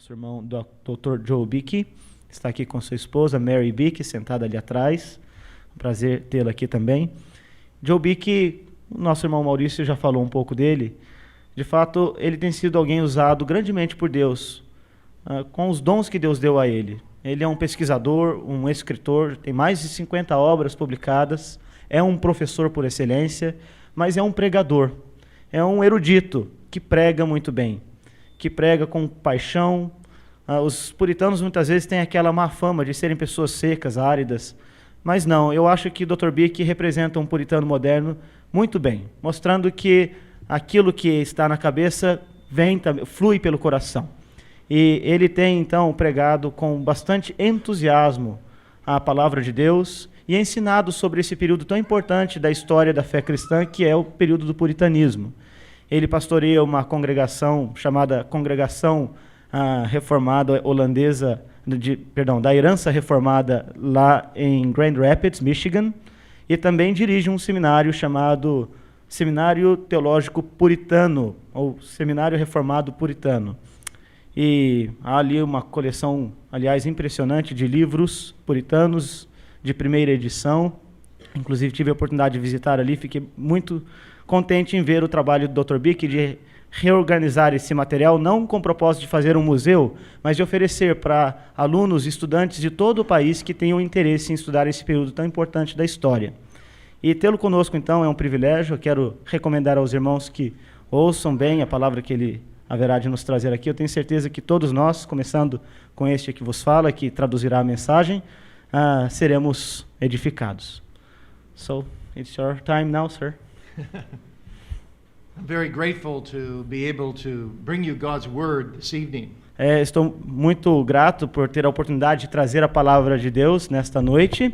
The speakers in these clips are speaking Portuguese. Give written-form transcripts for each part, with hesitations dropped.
nosso irmão Dr. Joe Bick, está aqui com sua esposa, Mary Bick, sentada ali atrás. Um prazer tê-la aqui também. Joe Bick, nosso irmão Maurício já falou um pouco dele. De fato, ele tem sido alguém usado grandemente por Deus, com os dons que Deus deu a ele. Ele é um pesquisador, um escritor, tem mais de 50 obras publicadas, é um professor por excelência, mas é um pregador, é um erudito que prega muito bem, que prega com paixão. Os puritanos muitas vezes têm aquela má fama de serem pessoas secas, áridas, mas não, eu acho que Dr. Bick representa um puritano moderno muito bem, mostrando que aquilo que está na cabeça flui pelo coração. E ele tem, então, pregado com bastante entusiasmo a palavra de Deus e ensinado sobre esse período tão importante da história da fé cristã, que é o período do puritanismo. Ele pastoreia uma congregação chamada Congregação Reformada Holandesa, da Herança Reformada, lá em Grand Rapids, Michigan, e também dirige um seminário chamado Seminário Teológico Puritano, ou Seminário Reformado Puritano. E há ali uma coleção, aliás, impressionante de livros puritanos de primeira edição. Inclusive tive a oportunidade de visitar ali, fiquei muito contente em ver o trabalho do Dr. Bick de reorganizar esse material, não com o propósito de fazer um museu, mas de oferecer para alunos e estudantes de todo o país que tenham interesse em estudar esse período tão importante da história. E tê-lo conosco, então, é um privilégio. Eu quero recomendar aos irmãos que ouçam bem a palavra que ele haverá de nos trazer aqui. Eu tenho certeza que todos nós, começando com este que vos fala, que traduzirá a mensagem, seremos edificados. So, it's your time now, sir. I'm very grateful to be able to bring you God's word this evening. Estou muito grato por ter a oportunidade de trazer a palavra de Deus nesta noite.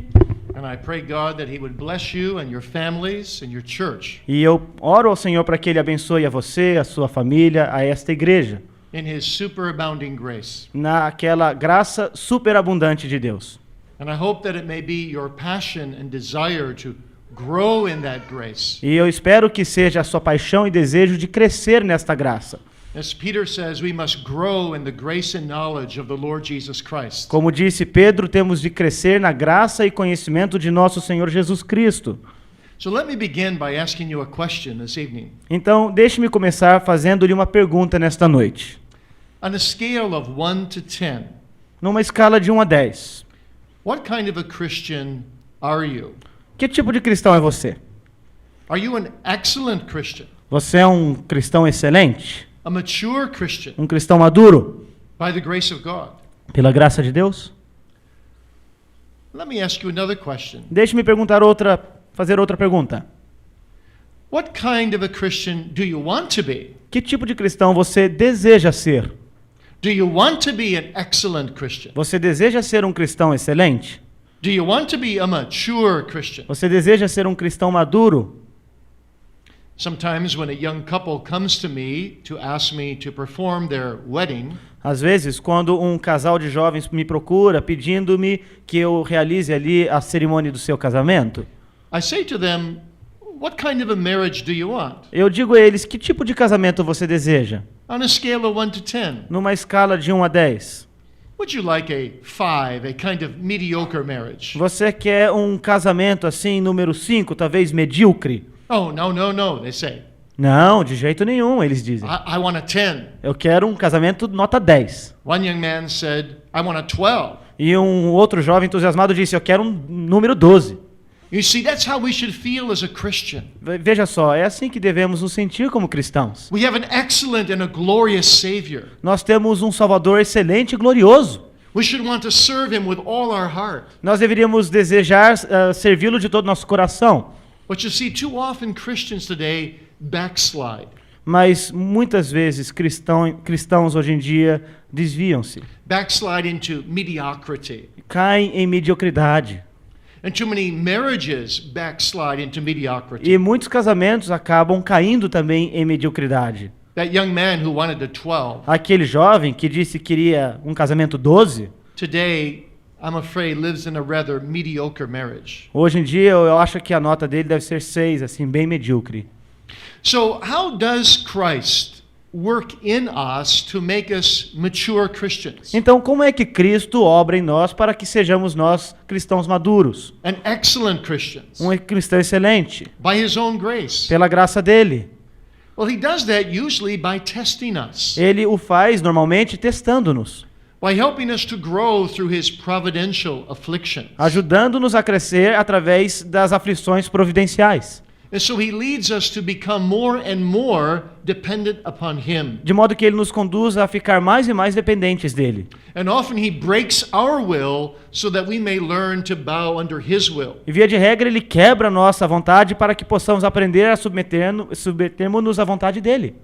And I pray God that he would bless you and your families and your church. E eu oro ao Senhor para que ele abençoe a você, a sua família, a esta igreja. In his superabounding grace. Naquela graça superabundante de Deus. And I hope that it may be your passion and desire to grow in that grace. E eu espero que seja a sua paixão e desejo de crescer nesta graça. As Peter says, we must grow in the grace and knowledge of the Lord Jesus Christ. Como disse Pedro, temos de crescer na graça e conhecimento de nosso Senhor Jesus Cristo. So let me begin by asking you a question this evening. Então, deixe-me começar fazendo-lhe uma pergunta nesta noite. On a scale of 1 to 10, Numa escala de 1 a 10, what kind of a Christian are you? que tipo de cristão é você? Are you an excellent Christian? Você é um cristão excelente? A mature Christian Um cristão maduro? by the grace of God? Pela graça de Deus? Let me ask you another question. Deixe-me fazer outra pergunta. What kind of a Christian do you want to be? Que tipo de cristão você deseja ser? Do you want to be an excellent Christian? Você deseja ser um cristão excelente? Do you want to be a mature Christian? Você deseja ser um cristão maduro? Sometimes when a young couple comes to me to ask me to perform their wedding, Às vezes, quando um casal de jovens me procura pedindo-me que eu realize ali a cerimônia do seu casamento, I say to them, what kind of a marriage do you want? eu digo a eles, que tipo de casamento você deseja? On a scale of 1 to 10, Numa escala de 1 a 10. would you like a 5, a kind of mediocre marriage? Você quer um casamento assim, número 5, talvez medíocre? Oh, no, they say. Não, de jeito nenhum, eles dizem. I want a 10. Eu quero um casamento nota 10. One young man said, I want a 12. E um outro jovem entusiasmado disse, eu quero um número 12. You see, that's how we should feel as a Christian. Veja só, é assim que devemos nos sentir como cristãos. We have an excellent and a glorious Savior. Nós temos um Salvador excelente e glorioso. We should want to serve Him with all our heart. Nós deveríamos desejar servi-lo de todo o nosso coração. But you see, too often Christians today backslide. Mas muitas vezes cristãos hoje em dia desviam-se. Backslide into mediocrity. Caem em mediocridade. And too many marriages backslide into mediocrity. E muitos casamentos acabam caindo também em mediocridade. That young man who wanted a 12, Aquele jovem que disse que queria um casamento 12, today, I'm afraid, lives in a rather mediocre marriage. hoje em dia eu acho que a nota dele deve ser 6, assim, bem medíocre. So how does Christ work in us to make us mature Christians? Então, como é que Cristo obra em nós para que sejamos nós cristãos maduros? And excellent Christians Cristão excelente, by His own grace. pela graça dele. Well, He does that usually by testing us, Ele o faz normalmente testando-nos, by helping us to grow through His providential afflictions. ajudando-nos a crescer através das aflições providenciais, And so He leads us to become more and more dependent upon Him. de modo que ele nos conduz a ficar mais e mais dependentes dele. And often He breaks our will so that we may learn to bow under His will. E via de regra, ele quebra a nossa vontade para que possamos aprender a submetermos-nos à vontade dele.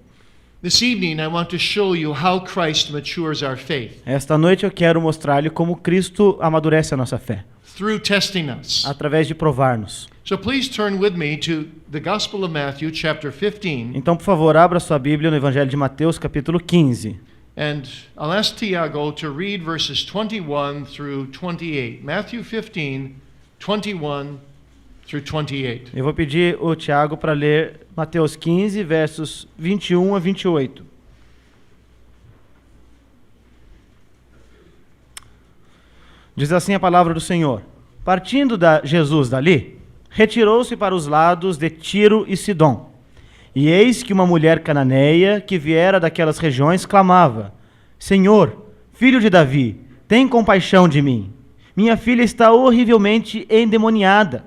This evening I want to show you how Christ matures our faith Esta noite eu quero mostrar-lhe como Cristo amadurece a nossa fé, through testing us. através de provar-nos. So please turn with me to the Gospel of Matthew, chapter 15, Então, por favor, abra sua Bíblia no Evangelho de Mateus, capítulo 15. and I'll ask Tiago to read verses 21 through 28. Matthew 15, 21 through 28. Eu vou pedir o Tiago para ler Mateus 15, versos 21 a 28. Diz assim a palavra do Senhor: Partindo Jesus dali, retirou-se para os lados de Tiro e Sidom. E eis que uma mulher cananeia, que viera daquelas regiões, clamava: Senhor, filho de Davi, tem compaixão de mim. Minha filha está horrivelmente endemoniada.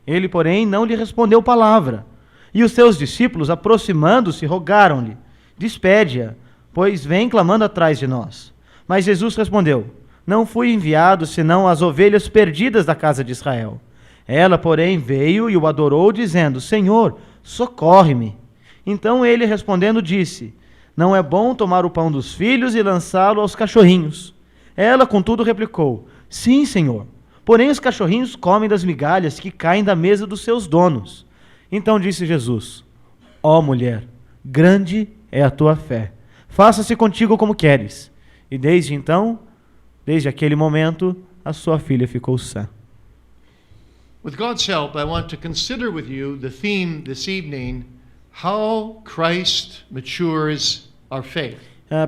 Ele, porém, não lhe respondeu palavra. E os seus discípulos, aproximando-se, rogaram-lhe: Despede-a, pois vem clamando atrás de nós. Mas Jesus respondeu: Não fui enviado senão às ovelhas perdidas da casa de Israel. Ela, porém, veio e o adorou, dizendo: Senhor, socorre-me. Então ele, respondendo, disse: Não é bom tomar o pão dos filhos e lançá-lo aos cachorrinhos. Ela, contudo, replicou: Sim, Senhor. Porém, os cachorrinhos comem das migalhas que caem da mesa dos seus donos. Então disse Jesus: Ó mulher, grande é a tua fé. Faça-se contigo como queres. E desde aquele momento, a sua filha ficou sã. With God's help, I want to consider with you the theme this evening, how Christ matures our faith.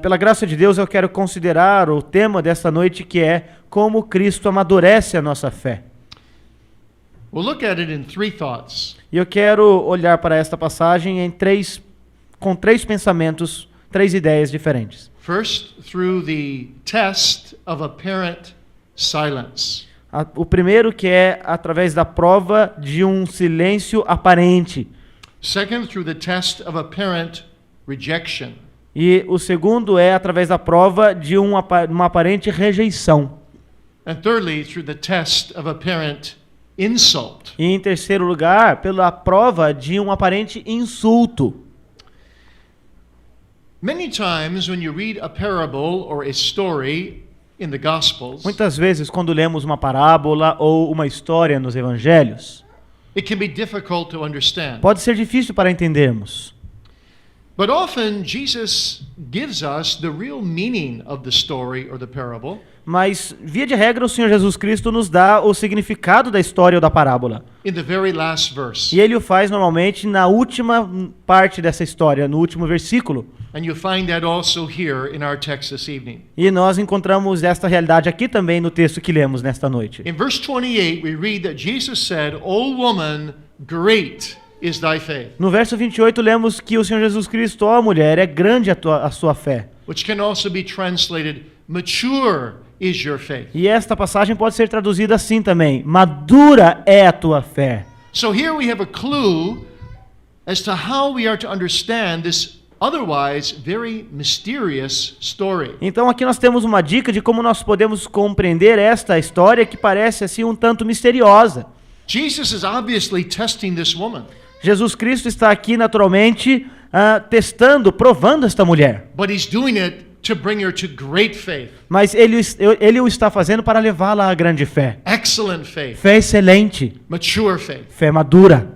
Pela graça de Deus, eu quero considerar o tema desta noite, que é como Cristo amadurece a nossa fé. We'll look at it in three thoughts. E eu quero olhar para esta passagem com três pensamentos, três ideias diferentes. First, through the test of apparent silence. O primeiro, que é através da prova de um silêncio aparente. Second, through the test of apparent rejection. E o segundo é através da prova de uma aparente rejeição. And thirdly, through the test of apparent insult. E em terceiro lugar, pela prova de um aparente insulto. Many times when you read a parable or a story in the Gospels, Muitas vezes, quando lemos uma parábola ou uma história nos evangelhos, it can be difficult to understand. pode ser difícil para entendermos. But often Jesus gives us the real meaning of the story or the parable. Mas, via de regra, o Senhor Jesus Cristo nos dá o significado da história ou da parábola. In the very last verse. E ele o faz normalmente na última parte dessa história, no último versículo. And you find that also here in our text this evening. E nós encontramos esta realidade aqui também no texto que lemos nesta noite. In verse 28, we read that Jesus said, "O woman, great is thy faith." No verso 28 lemos que o Senhor Jesus Cristo: ó mulher, é grande a sua fé. Which can also be translated, mature is your faith. E esta passagem pode ser traduzida assim também: madura é a tua fé. So here we have a clue as to how we are to understand this otherwise very mysterious story. Então aqui nós temos uma dica de como nós podemos compreender esta história que parece assim um tanto misteriosa. Jesus is obviously testing this woman. Jesus Cristo está aqui naturalmente testando, provando esta mulher. But he's doing it to bring her to great faith, Mas ele o está fazendo para levá-la à grande fé. excellent faith, Fé excelente, mature faith. fé madura.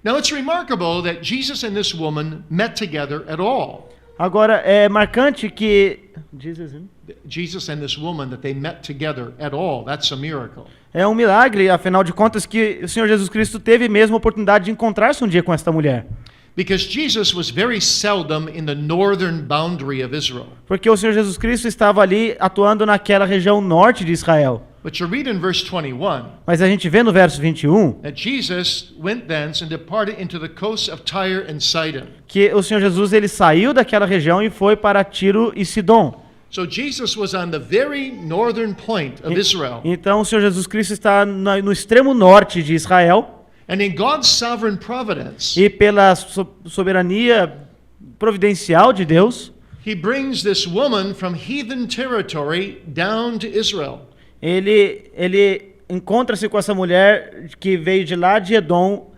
Now it's remarkable that Jesus and this woman met together at all. Agora, é marcante que Jesus and this woman, that they met together at all. That's a miracle. é um milagre, afinal de contas, que o Senhor Jesus Cristo teve mesmo a oportunidade de encontrar-se um dia com esta mulher. Because Jesus was very seldom in the northern boundary of Israel. Porque o Senhor Jesus Cristo estava ali atuando naquela região norte de Israel. But you read in verse 21 Mas a gente vê no verso 21 that Jesus went thence and departed into the coasts of Tyre and Sidon. que o Senhor Jesus ele saiu daquela região e foi para Tiro e Sidom. So Jesus was on the very northern point of Israel. Então o Senhor Jesus Cristo está no extremo norte de Israel And in God's sovereign providence, e pela soberania providencial de Deus, he brings this woman from heathen territory down to Israel. ele encontra-se com essa mulher que veio de lá de Edom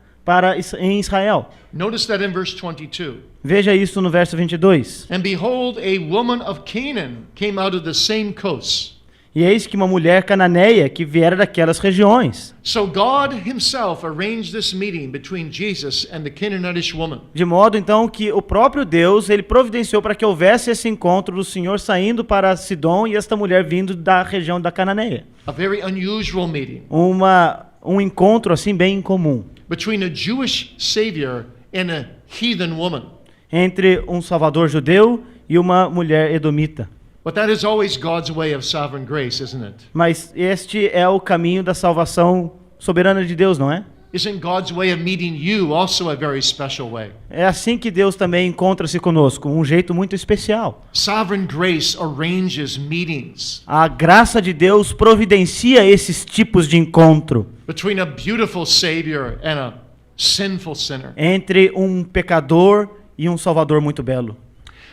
em Israel. Notice that in verse 22. Veja isso no verso 22. And behold, a woman of Canaan came out of the same coasts. E eis que uma mulher cananeia que viera daquelas regiões. So God himself arranged this meeting between Jesus and the Canaanitish woman. De modo então que o próprio Deus, ele providenciou para que houvesse esse encontro do Senhor saindo para Sidom e esta mulher vindo da região da Cananeia. A very unusual meeting Um encontro assim bem incomum between a Jewish savior and a heathen woman. entre um salvador judeu e uma mulher edomita. But that is always God's way of sovereign grace, isn't it? Mas este é o caminho da salvação soberana de Deus, não é? Isn't God's way of meeting you also a very special way? É assim que Deus também encontra-se conosco, um jeito muito especial. Sovereign grace arranges meetings A graça de Deus providencia esses tipos de encontro between a beautiful savior and a sinful sinner. entre um pecador e um salvador muito belo.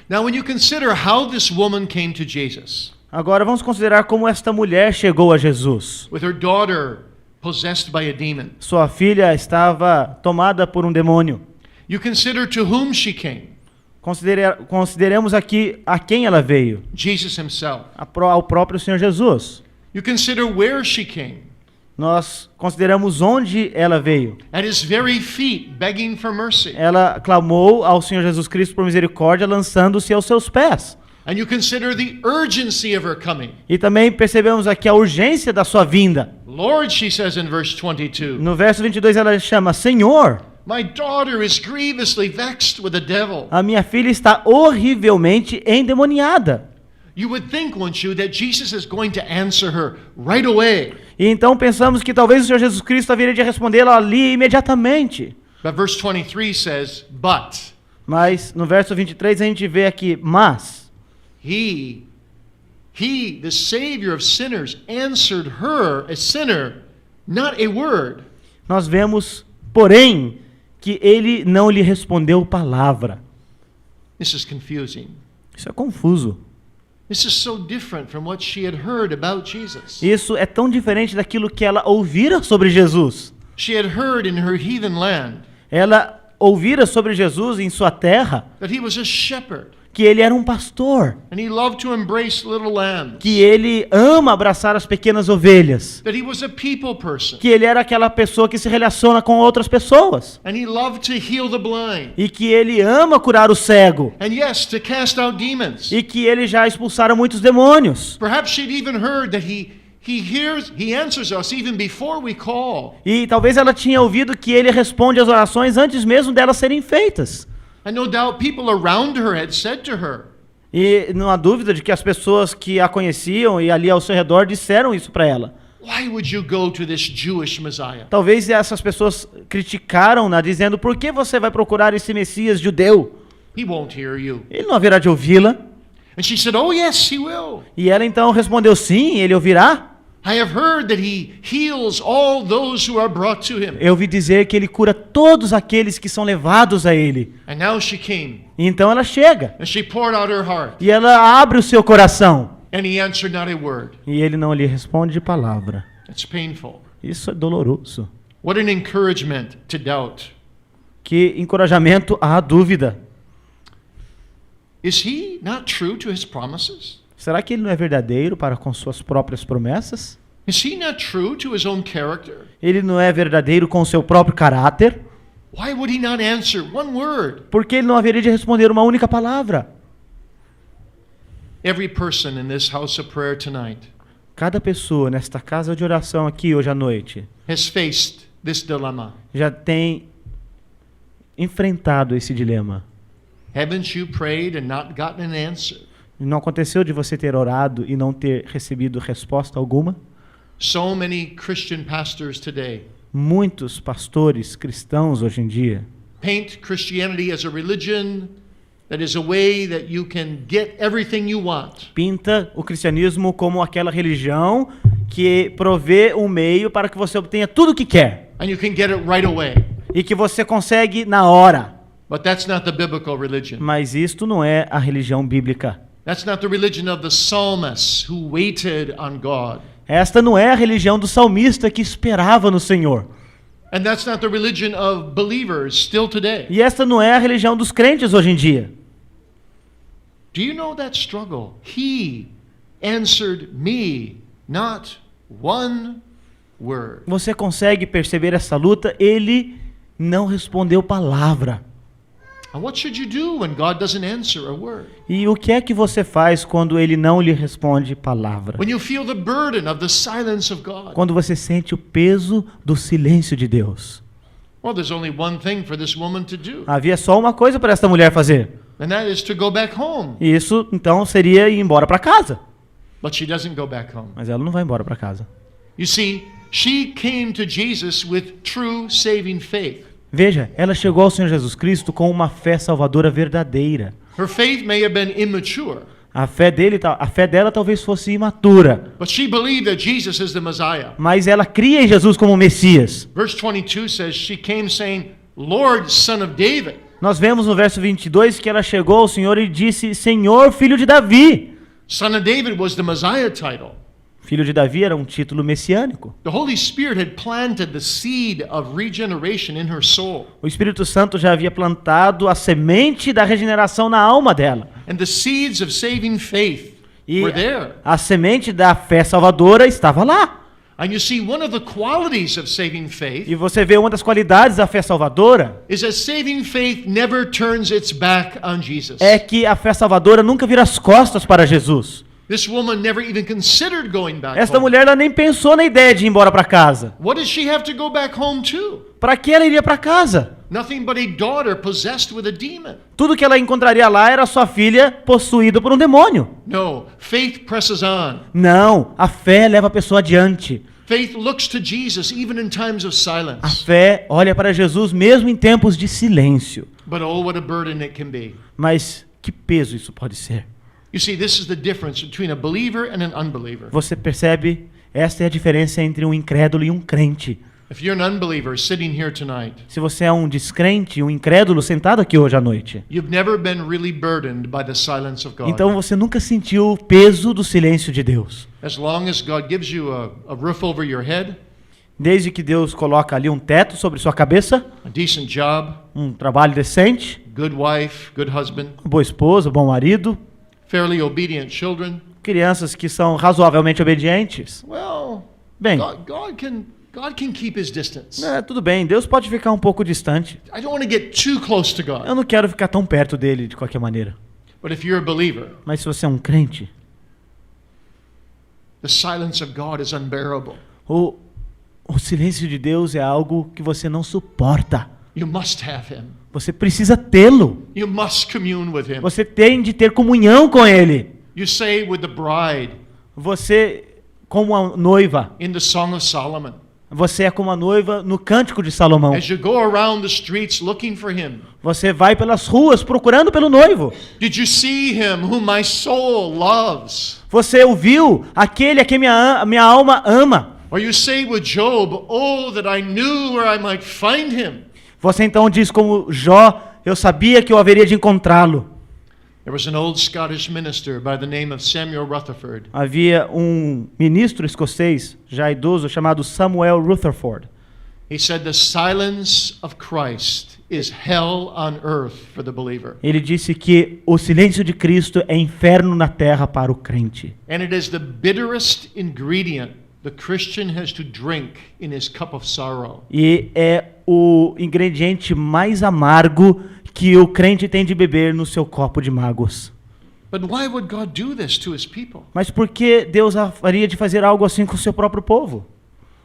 Now, when you consider how this woman came to Jesus, Agora vamos considerar como esta mulher chegou a Jesus. with her daughter possessed by a demon, Sua filha estava tomada por um demônio. you consider to whom she came. Consideremos aqui a quem ela veio, Jesus himself. ao próprio Senhor Jesus. You consider where she came. Nós consideramos onde ela veio. At his very feet, begging for mercy. Ela clamou ao Senhor Jesus Cristo por misericórdia, lançando-se aos seus pés. And you consider the urgency of her coming. E também percebemos aqui a urgência da sua vinda. Lord, she says in verse 22, No verso 22 ela chama: Senhor, my daughter is grievously vexed with the devil. a minha filha está horrivelmente endemoniada. You would think, wouldn't you, that Jesus is going to answer her right away. E então pensamos que talvez o Senhor Jesus Cristo haveria de respondê-la ali imediatamente. But verse 23 says, but Mas no verso 23 a gente vê aqui: mas he, the Savior of sinners, answered her, a sinner, not a word. nós vemos, porém, que ele não lhe respondeu palavra. This is confusing. Isso é confuso. This is so different from what she had heard about Jesus. Isso é tão diferente daquilo que ela ouvira sobre Jesus. She had heard in her heathen land Ela ouvira sobre Jesus em sua terra that he was a shepherd que ele era um pastor, and he loved to embrace little lambs, que ele ama abraçar as pequenas ovelhas, that he was a people person, que ele era aquela pessoa que se relaciona com outras pessoas and he loved to heal the blind, e que ele ama curar o cego and yes, to cast out demons. e que ele já expulsara muitos demônios. Perhaps she'd even heard that he answers us even before we call. E talvez ela tinha ouvido que ele responde às orações antes mesmo delas serem feitas. And no doubt people around her had said to her, E não há dúvida de que as pessoas que a conheciam e ali ao seu redor disseram isso para ela. why would you go to this Jewish Messiah? Talvez essas pessoas criticaram-na, dizendo: por que você vai procurar esse Messias judeu? He won't hear you. Ele não haverá de ouvi-la. And she said, oh yes, he will. E ela então respondeu: sim, ele ouvirá. I have heard that he heals all those who are brought to him. Eu ouvi dizer que ele cura todos aqueles que são levados a ele. And now she came, E então ela chega and she poured out her heart, e ela abre o seu coração. and he answered not a word. E ele não lhe responde de palavra. It's painful. Isso é doloroso. What an encouragement to doubt. Que encorajamento à dúvida. Is he not true to his promises? Será que ele não é verdadeiro para com suas próprias promessas? Is he not true to his own character? Ele não é verdadeiro com o seu próprio caráter? Why would he not answer one word? Por que ele não haveria de responder uma única palavra? Every person in this house of prayer tonight Cada pessoa nesta casa de oração aqui hoje à noite has faced this dilemma. já tem enfrentado esse dilema? Haven't you prayed and not gotten an answer? Não aconteceu de você ter orado e não ter recebido resposta alguma? So many Christian pastors today Muitos pastores cristãos hoje em dia paint Christianity as a religion that is a way that you can get everything you want. pinta o cristianismo como aquela religião que provê um meio para que você obtenha tudo o que quer And you can get it right away. e que você consegue na hora. But that's not the biblical religion. Mas isto não é a religião bíblica. That's not the religion of the psalmists who waited on God. Esta não é a religião do salmista que esperava no Senhor. And that's not the religion of believers still today. E esta não é a religião dos crentes hoje em dia. Do you know that struggle? He answered me, not one word. Você consegue perceber essa luta? Ele não respondeu palavra. And what should you do when God doesn't answer a word? E o que é que você faz quando ele não lhe responde palavra? When you feel the burden of the silence of God? Quando você sente o peso do silêncio de Deus? Well, there's only one thing for this woman to do, Havia só uma coisa para esta mulher fazer. and that is to go back home. E isso, então, seria ir embora para casa. But she doesn't go back home. Mas ela não vai embora para casa. You see, she came to Jesus with true saving faith. Veja, ela chegou ao Senhor Jesus Cristo com uma fé salvadora verdadeira. Her faith may have been immature, A fé dela talvez fosse imatura, but she believed that Jesus is the Messiah. mas ela cria em Jesus como Messias. Verse 22 says she came saying, Lord, son of David. Nós vemos no verso 22 que ela chegou ao Senhor e disse: Senhor, filho de Davi. Son of David was the Messiah title. Filho de Davi era um título messiânico. The Holy Spirit had planted the seed of regeneration in her soul. O Espírito Santo já havia plantado a semente da regeneração na alma dela. And the seeds of saving faith E were there. a semente da fé salvadora estava lá. And you see, one of the qualities of saving faith E você vê uma das qualidades da fé salvadora is that saving faith never turns its back on Jesus. é que a fé salvadora nunca vira as costas para Jesus. This woman never even considered going back Esta home. mulher ela nem pensou na ideia de ir embora para casa. What does she have to go back home to? Para que ela iria para casa? Nothing but a daughter possessed with a demon. Tudo que ela encontraria lá era sua filha possuída por um demônio. No, faith presses on. Não, a fé leva a pessoa adiante. Faith looks to Jesus even in times of A silence. fé olha para Jesus mesmo em tempos de silêncio. But oh, what a burden it can be. Mas que peso isso pode ser? You see, this is the difference between a believer and an unbeliever. Você percebe? Esta é a diferença entre um incrédulo e um crente. If you're an unbeliever sitting here tonight, Se você é um descrente, um incrédulo sentado aqui hoje à noite, you've never been really burdened by the silence of God. então você nunca sentiu o peso do silêncio de Deus. As long as God gives you a roof over your head, Desde que Deus coloca ali um teto sobre sua cabeça, a decent job, um trabalho decente, good wife, good husband, uma boa esposa, um bom marido, fairly obedient children, crianças que são razoavelmente obedientes. well, Bem, God can keep his distance. tudo bem, Deus pode ficar um pouco distante. I don't want to get too close to God. Eu não quero ficar tão perto dele de qualquer maneira. But if you're a believer, Mas se você é um crente, the silence of God is unbearable. o silêncio de Deus é algo que você não suporta. You must have him. Você precisa tê-lo. You must commune with him. Você tem de ter comunhão com ele. You say with the bride Você, como a noiva, in the Song of Solomon, você é como a noiva no Cântico de Salomão. as you go around the streets looking for him, Você vai pelas ruas procurando pelo noivo. did you see him whom my soul loves? Você ouviu aquele a quem minha alma ama. Or you say with Job, oh, that I knew where I might find him. Você então diz como Jó, eu sabia que eu haveria de encontrá-lo. There was an old Scottish minister by the name of Samuel Rutherford. Havia um ministro escocês, já idoso, chamado Samuel Rutherford. He said the silence of Christ is hell on earth for the believer. Ele disse que o silêncio de Cristo é inferno na terra para o crente. And it is the bitterest ingredient the Christian has to drink in his cup of sorrow. E é o ingrediente mais amargo que o crente tem de beber no seu copo de mágoas. But why would God do this to his people? Mas por que Deus haveria de fazer algo assim com o seu próprio povo?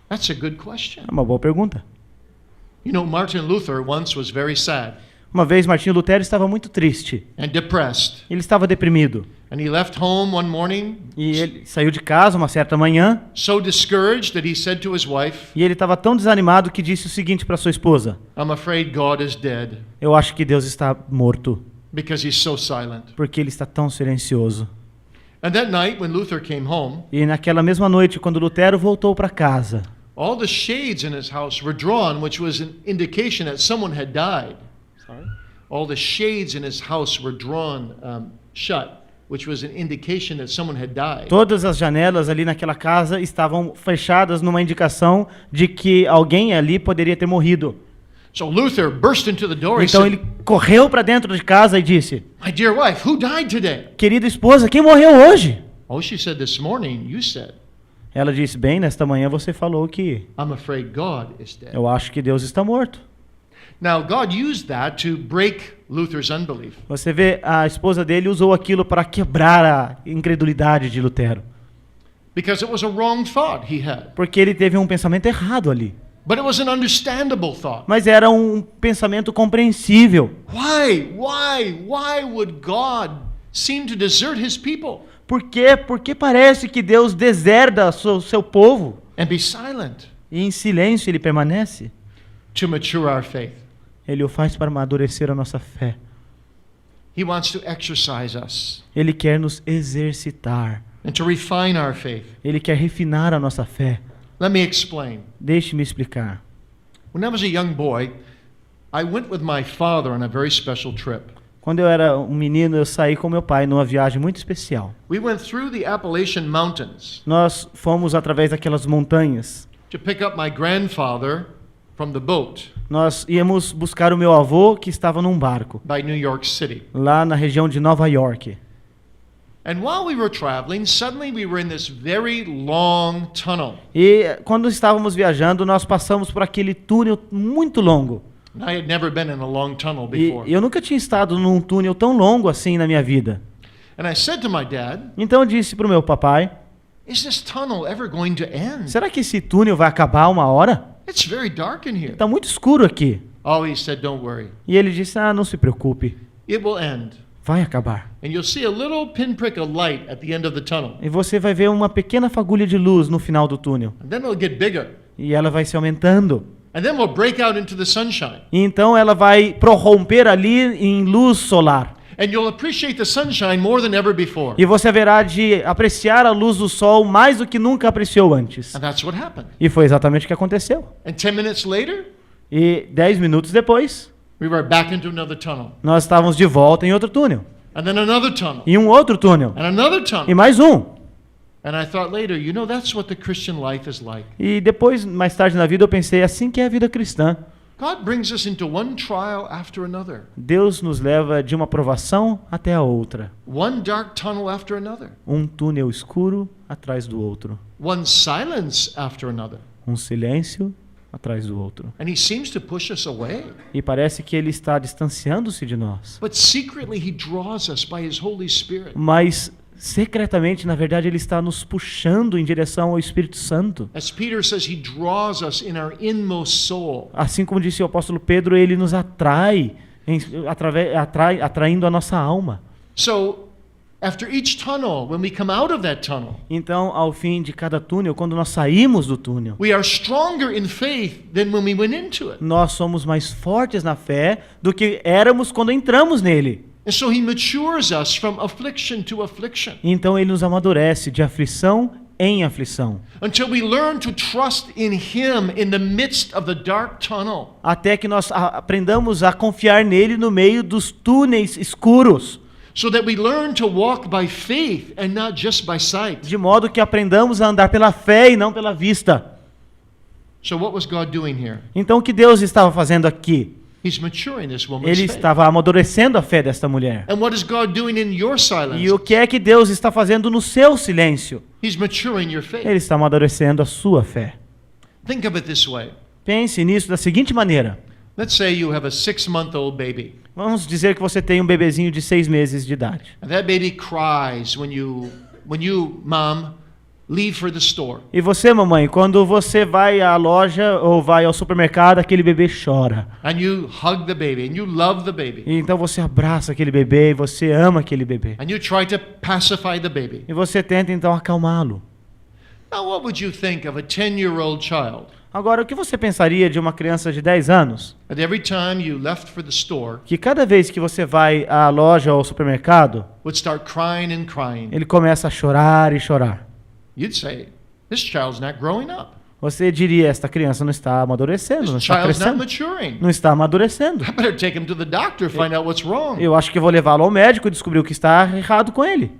That's a good question. É uma boa pergunta. You know, Martin Luther once was very sad Uma vez Martinho Lutero estava muito triste. and depressed. Ele estava deprimido. And he left home one morning E ele saiu de casa uma certa manhã so discouraged that he said to his wife, e ele estava tão desanimado que disse o seguinte para sua esposa: I'm afraid God is dead eu acho que Deus está morto, because he's so silent. porque ele está tão silencioso. And that night when Luther came home, E naquela mesma noite, quando Lutero voltou para casa, all the shades in his house were drawn, which was an indication that someone had died. All the shades in his house were drawn shut, which was an indication that someone had died. todas as janelas ali naquela casa estavam fechadas numa indicação de que alguém ali poderia ter morrido. So Luther burst into the door. He Então said, ele correu para dentro de casa e disse: My dear wife, who died today? querida esposa, quem morreu hoje? Oh, she said, this morning you said, Ela disse: bem, nesta manhã você falou que I'm afraid God is dead. eu acho que Deus está morto. Now, God used that to break Luther's unbelief. Você vê, a esposa dele usou aquilo para quebrar a incredulidade de Lutero, Because it was a wrong thought he had. porque ele teve um pensamento errado ali. But it was an understandable thought. Mas era um pensamento compreensível. Why would God seem to desert his people Por quê? Porque parece que Deus deserda o seu povo and be silent e em silêncio ele permanece. to mature our faith? Ele o faz para amadurecer a nossa fé. He wants to exercise us Ele quer nos exercitar. and to refine our faith. Ele quer refinar a nossa fé. Let me explain. Deixe-me explicar. When I was a young boy, I went with my father on a very special trip. Quando eu era um menino, eu saí com meu pai numa viagem muito especial. We went through the Appalachian Mountains Nós fomos através daquelas montanhas. to pick up my grandfather from the boat Nós íamos buscar o meu avô que estava num barco, by New York City. lá na região de Nova York. And while we were traveling, suddenly we were in this very long tunnel. E quando estávamos viajando, nós passamos por aquele túnel muito longo. And I had never been in a long tunnel E before. eu nunca tinha estado num túnel tão longo assim na minha vida. And I said to my dad, Então eu disse para o meu papai: is this tunnel ever going to end? será que esse túnel vai acabar uma hora? It's very dark in here. Está muito escuro aqui. Oh, he said, don't worry. E ele disse: não se preocupe, It will end. vai acabar. And you'll see a little pinprick of light at the end of the tunnel. E você vai ver uma pequena fagulha de luz no final do túnel. And then it'll get bigger. E ela vai se aumentando. And then we'll break out into the sunshine. E então ela vai prorromper ali em luz solar. And you'll appreciate the sunshine more than ever before. E você haverá de apreciar a luz do sol mais do que nunca apreciou antes. And that's what happened. E foi exatamente o que aconteceu. And 10 minutes later, E 10 minutos depois, we were back into another tunnel. nós estávamos de volta em outro túnel. And then another tunnel. E um outro túnel. And another E tunnel. mais um. And I thought later, you know, that's what the Christian life is like. E depois, mais tarde na vida, eu pensei, assim que é a vida cristã. God brings us into one trial after another. Deus nos leva de uma provação até a outra. One dark tunnel after another. Um túnel escuro atrás do outro. One silence after another. Um silêncio atrás do outro. And he seems to push us away. E parece que ele está distanciando-se de nós. But secretly, he draws us by his Holy Spirit. Mas secretamente, na verdade, ele está nos puxando em direção ao Espírito Santo. As Peter says, he draws us in our inmost soul. Assim como disse o apóstolo Pedro, ele nos atrai, atraindo a nossa alma. So, after each tunnel, when we come out of that tunnel, Então, ao fim de cada túnel, quando nós saímos do túnel, we are stronger in faith than when we went into it. nós somos mais fortes na fé do que éramos quando entramos nele. And so he matures us from affliction to affliction Então ele nos amadurece de aflição em aflição, until we learn to trust in him in the midst of the dark tunnel. até que nós aprendamos a confiar nele no meio dos túneis escuros, So that we learn to walk by faith and not just by sight. de modo que aprendamos a andar pela fé e não pela vista. So what was God doing here? Então o que Deus estava fazendo aqui? He's maturing this woman's Ele faith. estava amadurecendo a fé desta mulher. And what is God doing in your silence? E o que é que Deus está fazendo no seu silêncio? He's maturing your faith. Ele está amadurecendo a sua fé. Think of it this way. Pense nisso da seguinte maneira. Let's say you have a 6-month-old baby. Vamos dizer que você tem um bebezinho de 6 meses de idade. And that baby cries when you mom, leave for the store. E você, mamãe, quando você vai à loja ou vai ao supermercado, aquele bebê chora. And you hug the baby and you love the baby. E então você abraça aquele bebê e você ama aquele bebê. And you try to pacify the baby. E você tenta então acalmá-lo. Now what would you think of a 10-year-old child Agora, o que você pensaria de uma criança de 10 anos? that every time you left for the store Que cada vez que você vai à loja ou ao supermercado, would start crying and crying? ele começa a chorar e chorar. You'd say, this child's not growing up. Você diria, esta criança não está amadurecendo, não This está child's not crescendo, maturing. não está amadurecendo. I better take him to the doctor, find out what's wrong. Eu acho que vou levá-lo ao médico e descobrir o que está errado com ele.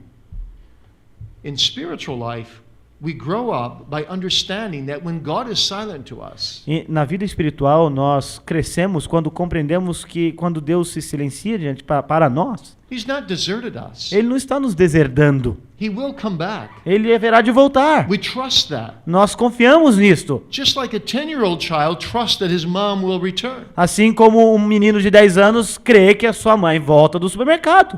In spiritual life, we grow up by understanding that when God is silent to us, E na vida espiritual, nós crescemos quando compreendemos que quando Deus se silencia diante para nós, He's not deserted us. Ele não está nos deserdando. He will come back. Ele haverá de voltar. We trust that. Nós confiamos nisto. Just like a 10-year-old child trusts that his mom will return. Assim como um menino de 10 anos crê que a sua mãe volta do supermercado.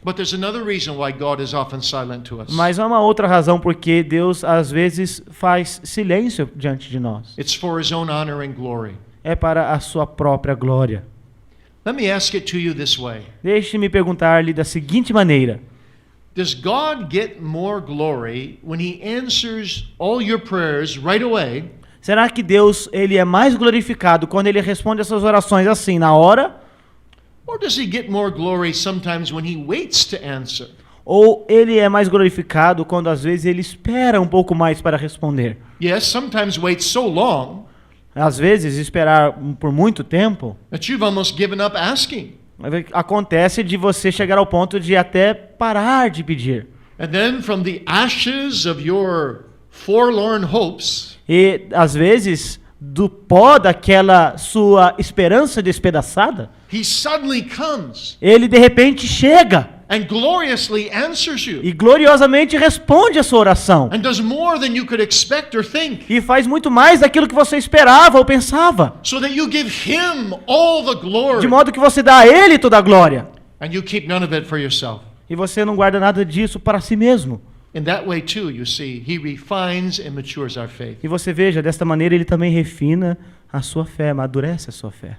But there's another reason why God is often silent to us. Mas há uma outra razão porque Deus às vezes faz silêncio diante de nós. It's for His own honor and glory. É para a sua própria glória. Let me ask it to you this way. Deixe-me perguntar-lhe da seguinte maneira: Does God get more glory when He answers all your prayers right away? será que Deus ele é mais glorificado quando ele responde essas orações assim na hora? Or does He get more glory sometimes when He waits to answer? Ou ele é mais glorificado quando às vezes ele espera um pouco mais para responder? Yes, sometimes waits so long Às vezes esperar por muito tempo that you've almost given up asking. acontece de você chegar ao ponto de até parar de pedir. And then from the ashes of your forlorn hopes, E às vezes do pó daquela sua esperança despedaçada, He suddenly comes ele de repente chega and gloriously answers you e gloriosamente responde a sua oração. and does more than you could expect or think, E faz muito mais daquilo que você esperava ou pensava. so that you give Him all the glory De modo que você dá a ele toda a glória. and you keep none of it for yourself. E você não guarda nada disso para si mesmo. In that way too, you see, He refines and matures our faith. E você veja, desta maneira ele também refina a sua fé, amadurece a sua fé.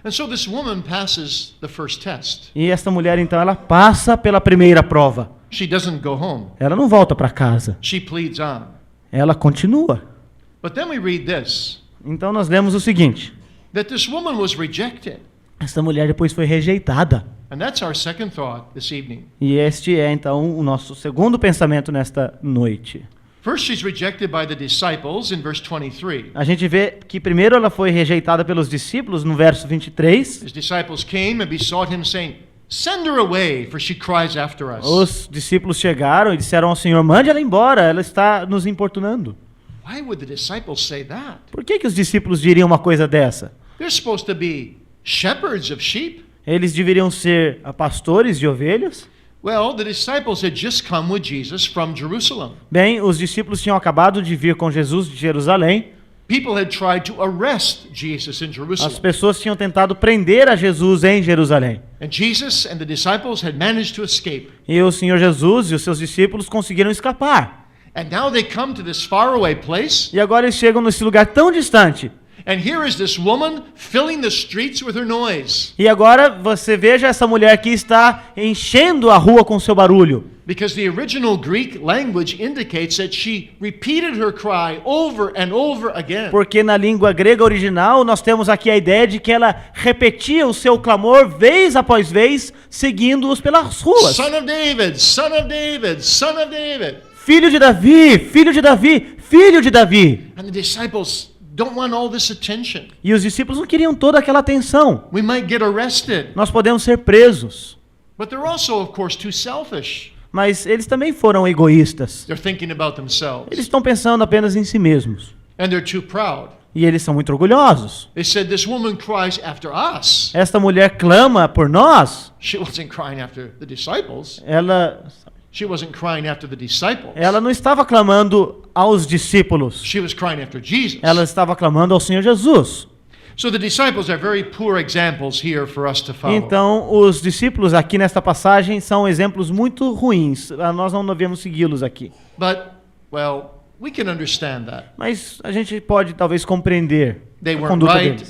And so this woman passes the first test. E esta mulher então, ela passa pela primeira prova. She doesn't go home. Ela não volta para casa. She pleads on. Ela continua. But then we read this, Então nós lemos o seguinte: that this woman was rejected. esta mulher depois foi rejeitada. And that's our second thought this evening. E este é então o nosso segundo pensamento nesta noite. First, she's rejected by the disciples in verse 23. A gente vê que primeiro ela foi rejeitada pelos discípulos no verso 23. His disciples came and besought him, saying, "Send her away, for she cries after us." Os discípulos chegaram e disseram ao Senhor: mande ela embora, ela está nos importunando. Why would the disciples say that? Por que os discípulos diriam uma coisa dessa? They're supposed to be shepherds of sheep. Eles deveriam ser pastores de ovelhas? Well, the disciples had just come with Jesus from Jerusalem. Bem, os discípulos tinham acabado de vir com Jesus de Jerusalém. People had tried to arrest Jesus in As Jerusalem. pessoas tinham tentado prender a Jesus em Jerusalém. And Jesus and the disciples had managed to escape. E o Senhor Jesus e os seus discípulos conseguiram escapar. And now they come to this faraway place. E agora eles chegam nesse lugar tão distante. And here is this woman filling the streets with her noise. E agora você veja essa mulher que está enchendo a rua com seu barulho. Because the original Greek language indicates that she repeated her cry over and over again. Porque na língua grega original nós temos aqui a ideia de que ela repetia o seu clamor vez após vez, seguindo-os pelas ruas. Son of David, son of David, son of David. Filho de Davi, filho de Davi, filho de Davi. And the disciples don't want all this attention. E os discípulos não queriam toda aquela atenção. We might get arrested. Nós podemos ser presos. But they're also, of course, too selfish. Mas eles também foram egoístas. They're thinking about Eles themselves. estão pensando apenas em si mesmos. And they're too proud. E eles são muito orgulhosos. They said, this woman cries after us. Esta mulher clama por nós. She wasn't crying after the disciples. Ela She wasn't crying after the disciples. não estava clamando aos discípulos. She was crying after Jesus. Ela estava clamando ao Senhor Jesus. So the disciples are very poor examples here for us to follow. Então, os discípulos aqui nesta passagem são exemplos muito ruins. Nós não devemos segui-los aqui. But Well, we can understand that. Mas a gente pode talvez compreender They a weren't conduta right, deles.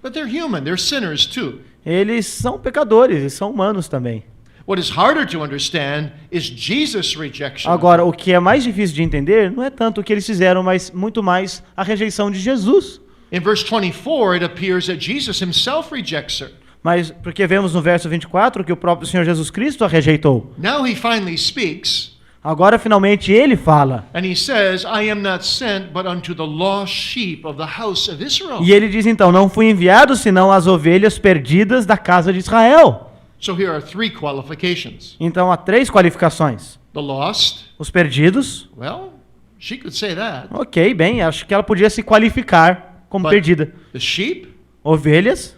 but they're human. They're sinners too. Eles são pecadores, eles são humanos também. What is harder to understand is Jesus' rejection. Agora, o que é mais difícil de entender não é tanto o que eles fizeram, mas muito mais a rejeição de Jesus. In verse 24, it appears that Jesus himself rejects her. Mas porque vemos no verso 24 que o próprio Senhor Jesus Cristo a rejeitou. Now he finally speaks, Agora, finalmente, ele fala. and he says, I am not sent but unto the lost sheep of the house of Israel. E ele diz então, não fui enviado senão às ovelhas perdidas da casa de Israel. So here are three qualifications. Então há 3 qualificações. The lost, Os perdidos, well, she could say that. ok, bem, acho que ela podia se qualificar como But perdida. the sheep, Ovelhas,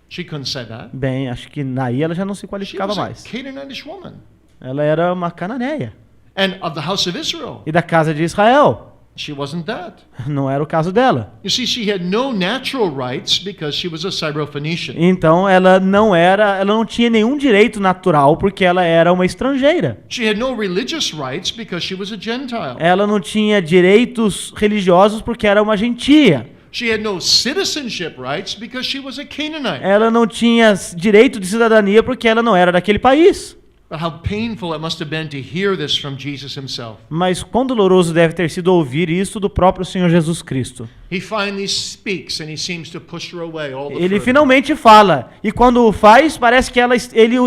she couldn't say that. bem, acho que aí ela já não se She qualificava was a mais. Canaanitish woman. Ela era uma cananeia. And of the house of Israel, E da casa de Israel. she wasn't that. Não era o caso dela. You see, she had no natural rights because she was a Syrophoenician. Então ela não tinha nenhum direito natural porque ela era uma estrangeira. She had no religious rights because she was a Gentile. Ela não tinha direitos religiosos porque era uma gentia. She had no citizenship rights because she was a Canaanite. Ela não tinha direito de cidadania porque ela não era daquele país. But how painful it must have been to hear this from Jesus himself. Mas quão doloroso deve ter sido ouvir isso do próprio Senhor Jesus Cristo. He finally speaks and he seems to push her away all the Ele further. finalmente fala, e quando o faz, parece que ele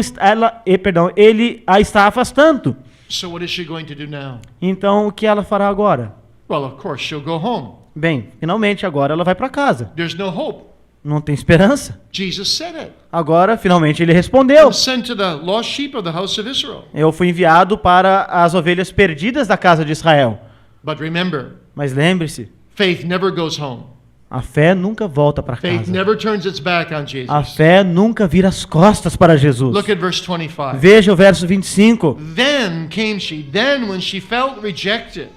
a está afastando. So what is she going to do now? Então o que ela fará agora? Well, of course, she'll go home. Bem, finalmente agora ela vai para casa. There's no hope. Não tem esperança. Jesus said it. Agora, finalmente, ele respondeu. I'm sent to the lost sheep of the house of Israel. Eu fui enviado para as ovelhas perdidas da casa de Israel. But remember, Mas lembre-se, faith never goes home. a fé nunca volta para Faith casa. never turns its back on A Jesus. fé nunca vira as costas para Jesus. Look at verse 25. Veja o verso 25. Then came she. Then when she felt rejected,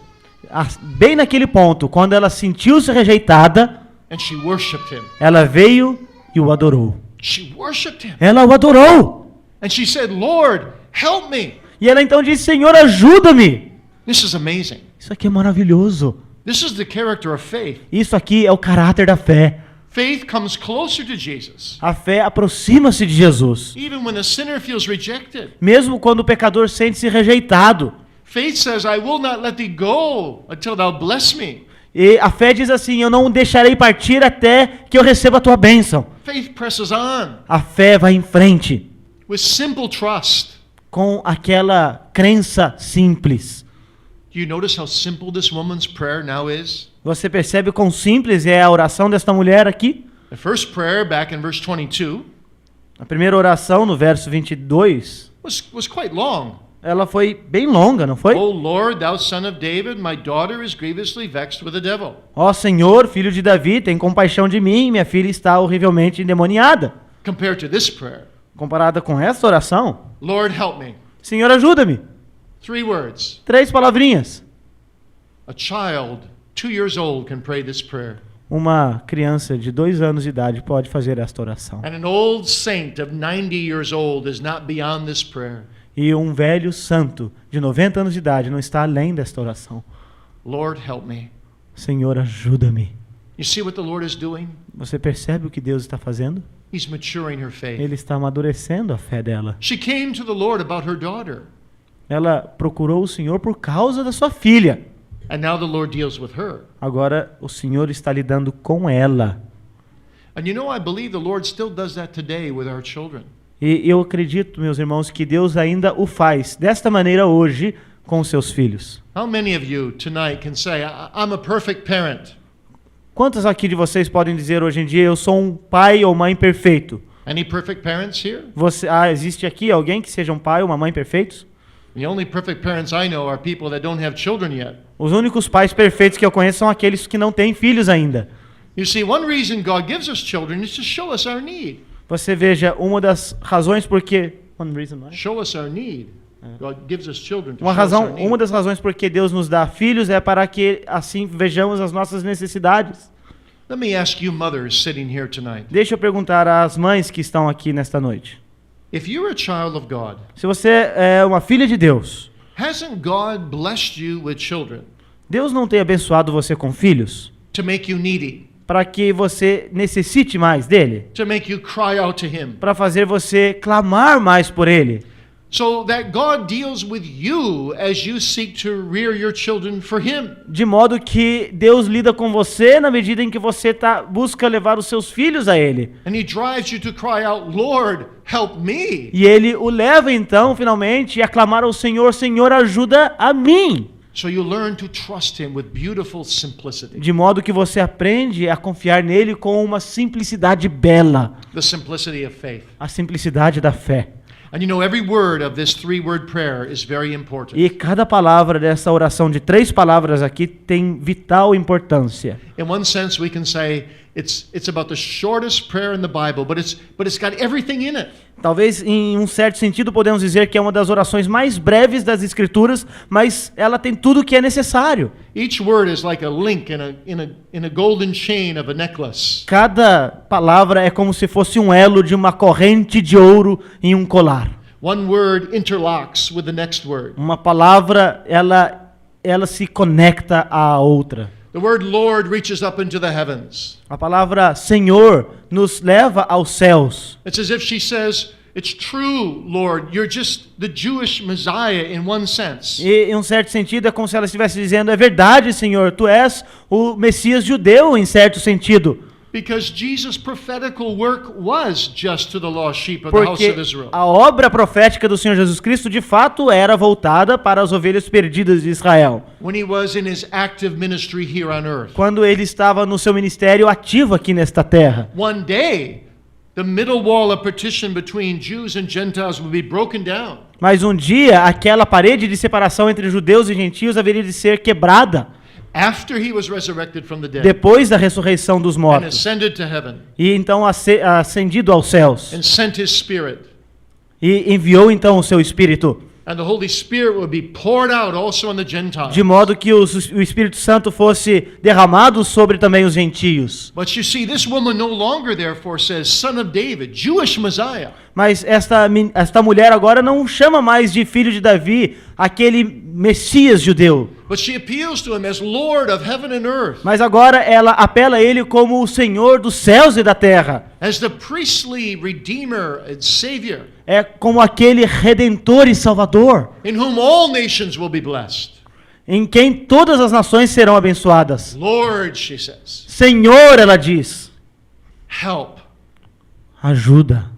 Bem naquele ponto, quando ela sentiu-se rejeitada, and she worshipped him. ela veio e o adorou. She worshipped him. Ela o adorou. And she said, Lord, help me. E ela então disse, Senhor, ajuda-me. This is amazing. Isso aqui é maravilhoso. This is the character of faith. Isso aqui é o caráter da fé. Faith comes closer to Jesus. A fé aproxima-se de Jesus. Even when the sinner feels rejected. Mesmo quando o pecador sente-se rejeitado. Faith says, I will not let thee go until thou bless me. E a fé diz assim, eu não deixarei partir até que eu receba a tua bênção. Faith presses on A fé vai em frente, with simple trust. com aquela crença simples. Do you notice how simple this woman's prayer now is? Você percebe quão simples é a oração desta mulher aqui? The first prayer, back in verse 22, A primeira oração, no verso 22, was quite long. ela foi bem longa, não foi? O Lord, thou son of David, my daughter is grievously vexed with the devil. Ó Senhor, filho de Davi, tem compaixão de mim, minha filha está horrivelmente endemoniada. Compared to this prayer, Comparada com esta oração, Lord, help me. Senhor, ajuda-me. 3 words. 3 palavrinhas. A child 2 years old can pray this prayer. Uma criança de 2 anos de idade pode fazer esta oração. And an old saint of 90 years old is not beyond this prayer. E um velho santo de 90 anos de idade não está além desta oração. Lord, help me. Senhor, ajuda-me. You see what the Lord is doing? Você percebe o que Deus está fazendo? He's maturing her faith. Ele está amadurecendo a fé dela. She came to the Lord about her daughter. Ela procurou o Senhor por causa da sua filha. And now the Lord deals with her. Agora o Senhor está lidando com ela. And you know, I believe the Lord still does that today with our children. E eu acredito, meus irmãos, que Deus ainda o faz desta maneira hoje com os seus filhos. How many of you tonight can say, I'm a perfect parent? Quantos aqui de vocês podem dizer hoje em dia, eu sou um pai ou mãe perfeito? Any perfect parents here? Existe aqui alguém que seja um pai ou uma mãe perfeitos? The only perfect parents I know are people that don't have children yet. Os únicos pais perfeitos que eu conheço são aqueles que não têm filhos ainda. You see, one reason God gives us children is to show us our need. Você veja, uma das razões porque... One reason why? Show us our need. God gives us children to Uma show us our razão, need. uma das razões porque Deus nos dá filhos é para que assim vejamos as nossas necessidades. Let me ask you mothers sitting here tonight. Deixa eu perguntar às mães que estão aqui nesta noite. If you're a child of God, Se você é uma filha de Deus, hasn't God blessed you with children? Deus não tem abençoado você com filhos to make you needy, para que você necessite mais dele, to make you cry out to Him, para fazer você clamar mais por ele, so that God deals with you as you seek to rear your children for Him. de modo que Deus lida com você na medida em que você busca levar os seus filhos a ele. And He drives you to cry out, Lord, help me. E ele o leva então, finalmente, a clamar ao Senhor: Senhor, ajuda a mim. So you learn to trust Him with beautiful simplicity. De modo que você aprende a confiar nele com uma simplicidade bela, The simplicity of faith. a simplicidade da fé. And you know, every word of this 3-word prayer is very important. E cada palavra dessa oração de 3 palavras aqui tem vital importância. In one sense, we can say it's about the shortest prayer in the Bible, but it's got everything in it. Talvez, em um certo sentido, podemos dizer que é uma das orações mais breves das Escrituras, mas ela tem tudo o que é necessário. Each word is like a link in a golden chain of a necklace. Cada palavra é como se fosse um elo de uma corrente de ouro em um colar. One word interlocks with the next word. Uma palavra, ela se conecta à outra. The word Lord reaches up into the heavens. A palavra Senhor nos leva aos céus. It's as if she says, it's true, Lord, you're just the Jewish Messiah in one sense. E, em um certo sentido, é como se ela estivesse dizendo: é verdade, Senhor, tu és o Messias judeu, em certo sentido. Because Jesus' prophetical work was just to the lost sheep of the house Porque of Israel. a obra profética do Senhor Jesus Cristo, de fato, era voltada para as ovelhas perdidas de Israel. When He was in His active ministry here on earth. Quando ele estava no seu ministério ativo aqui nesta terra. One day, the middle wall of partition between Jews and Gentiles will be broken down. Mas um dia, aquela parede de separação entre judeus e gentios haveria de ser quebrada. After He was resurrected from the dead Depois da ressurreição dos and mortos. ascended to heaven E então ascendido aos céus. and sent His Spirit. E enviou então o seu Espírito. And the Holy Spirit would be poured out also on the Gentiles. De modo que o Espírito Santo fosse derramado sobre também os gentios. But you see, this woman no longer therefore says, Son of David, Jewish Messiah. Mas esta mulher agora não chama mais de filho de Davi aquele Messias judeu. But she appeals to Him as Lord of heaven and earth. Mas agora ela apela a ele como o Senhor dos céus e da terra. As the priestly Redeemer and Savior. É como aquele Redentor e Salvador, In whom all nations will be blessed. em quem todas as nações serão abençoadas. Lord, she says, Senhor, ela diz, help. ajuda.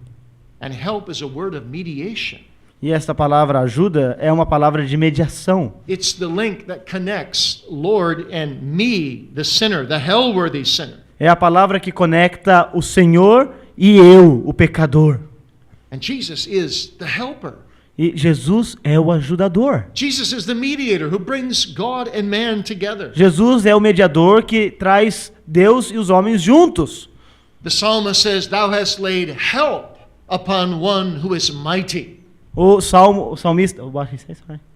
And help is a word of mediation. E esta palavra ajuda é uma palavra de mediação. It's the link that connects Lord and me, the sinner, the hell-worthy sinner. É a palavra que conecta o Senhor e eu, o pecador. And Jesus is the helper. E Jesus é o ajudador. Jesus is the mediator who brings God and man together. Jesus é o mediador que traz Deus e os homens juntos. The psalmist says, Thou hast laid help upon one who is mighty. O salmista,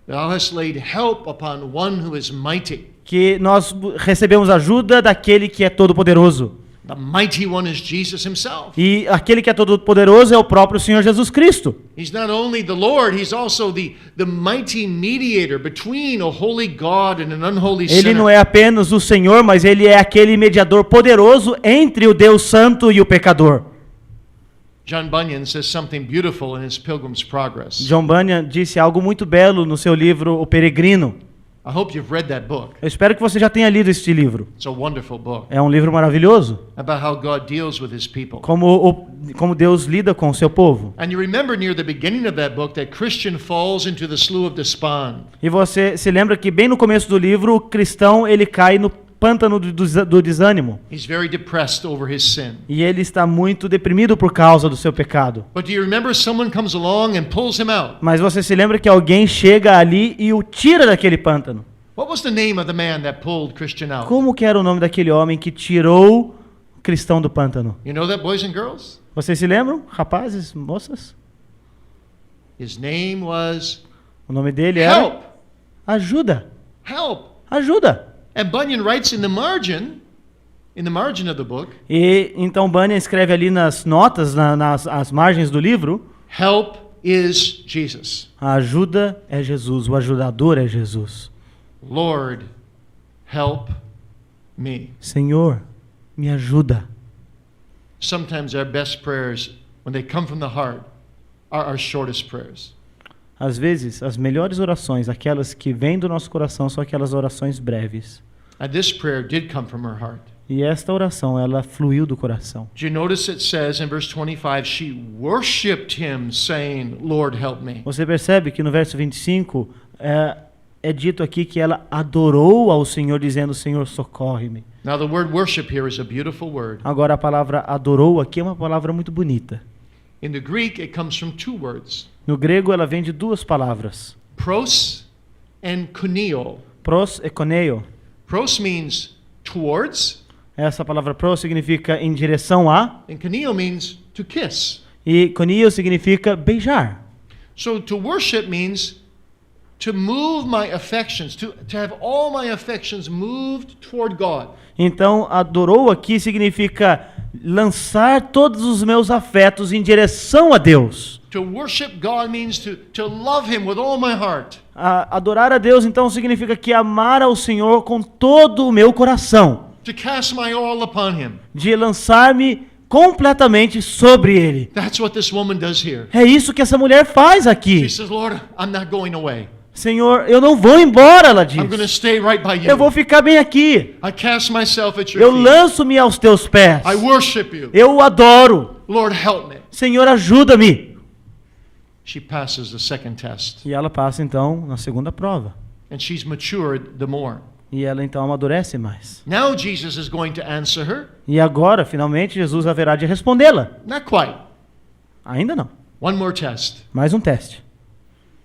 Thou hast laid help upon one who is mighty. que nós recebemos ajuda daquele que é todo-poderoso. The mighty one is Jesus Himself. E aquele que é todo-poderoso é o próprio Senhor Jesus Cristo. He's not only the Lord, He's also the mighty mediator between a holy God and an unholy Ele não sinner. é apenas o Senhor, mas ele é aquele mediador poderoso entre o Deus Santo e o pecador. John Bunyan says something beautiful in his Pilgrim's Progress. John Bunyan disse algo muito belo no seu livro O Peregrino. I hope you've read that book. Eu espero que você já tenha lido este livro. It's a wonderful book É um livro maravilhoso. about how God deals with His people. Como Deus lida com o seu povo. And you remember near the beginning of that book that Christian falls into the slough of despond. E você se lembra que bem no começo do livro, o cristão ele cai no pântano do desânimo. He's very depressed over his sin. E ele está muito deprimido por causa do seu pecado. But do you remember someone comes along and pulls him out? Mas você se lembra que alguém chega ali e o tira daquele pântano. What was the name of the man that pulled Christian out? Como que era o nome daquele homem que tirou o cristão do pântano? You know that, boys and girls? Vocês se lembram, rapazes, moças? His name was O nome dele era Help. Ajuda. Help. Ajuda. And Bunyan writes in the margin of the book, E então Bunyan escreve ali nas notas, nas margens do livro, help is Jesus. a ajuda é Jesus, o ajudador é Jesus. Lord help me. Senhor, me ajuda. Sometimes our best prayers, when they come from the heart, are our shortest prayers. Às vezes, as melhores orações, aquelas que vêm do nosso coração, são aquelas orações breves. And this prayer did come from her heart. E esta oração, ela fluiu do coração. Do you notice it says in verse 25, she worshipped him, saying, Lord, help me. Você percebe que no verso 25 é dito aqui que ela adorou ao Senhor, dizendo: Senhor, socorre-me. Now the word worship here is a beautiful word. Agora a palavra adorou aqui é uma palavra muito bonita. In the Greek, it comes from two words, No grego ela vem de duas palavras: pros and kuneo. pros e koneio. Pros means towards, Essa palavra pros significa em direção a, and kuneo means to kiss. e koneio significa beijar. So to worship means to move my affections, to have all my affections moved toward God. Então, adorou aqui significa lançar todos os meus afetos em direção a Deus. To worship God means to love Him with all my heart. Adorar a Deus, então, significa que amar ao Senhor com todo o meu coração. To cast my all upon Him. De lançar-me completamente sobre Ele. That's what this woman does here. É isso que essa mulher faz She aqui. says, Lord, I'm not going away. Senhor, eu não vou embora, ela I'm going to diz. stay right by Eu vou you. ficar bem aqui. I cast myself at your Eu feet. lanço-me aos teus pés. I worship you. Eu o adoro. Lord, help me. Senhor, ajuda-me. She passes the second test. E ela passa, então, na segunda prova. And she's matured the more. E ela, então, amadurece mais. Now Jesus is going to answer her. E agora, finalmente, Jesus haverá de respondê-la. Not quite. Ainda não. One more test. Mais um teste.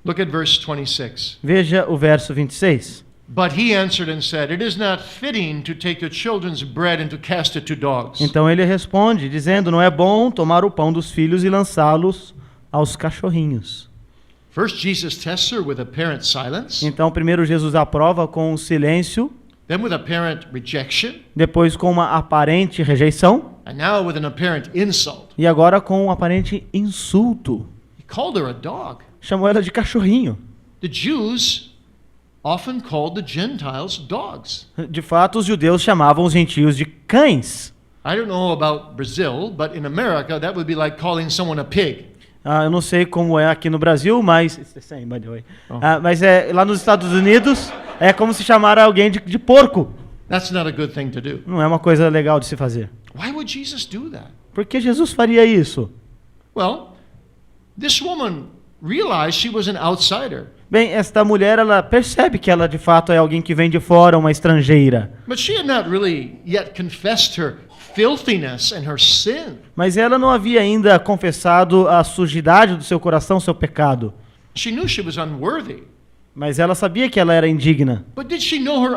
Look at verse 26. Veja o verso 26. But he answered and said, It is not fitting to take the children's bread and to cast it to dogs. Então ele responde, dizendo: não é bom tomar o pão dos filhos e lançá-los aos cachorrinhos. First, Jesus tests her with apparent silence, Então, primeiro Jesus aprova com o silêncio, then with apparent rejection, depois com uma aparente rejeição, and now with an apparent insult. e agora com um aparente insulto. He called her a dog. Chamou ela de cachorrinho. The Jews often called the Gentiles dogs. De fato, os judeus chamavam os gentios de cães. I don't know about Brazil, but in America that would be like calling someone a pig. Eu não sei como é aqui no Brasil, mas Oh. mas lá nos Estados Unidos é como se chamar alguém de porco. That's not a good thing to do. Não é uma coisa legal de se fazer. Why would Jesus do that? Por que Jesus faria isso? Well, this woman realized she was an outsider, Bem, esta mulher, ela percebe que ela de fato é alguém que vem de fora, uma estrangeira. but she had not really yet confessed her filthiness and her sin. Mas ela não havia ainda confessado a sujidade do seu coração, seu pecado. She knew she was unworthy. Mas ela sabia que ela era indigna. But did she know her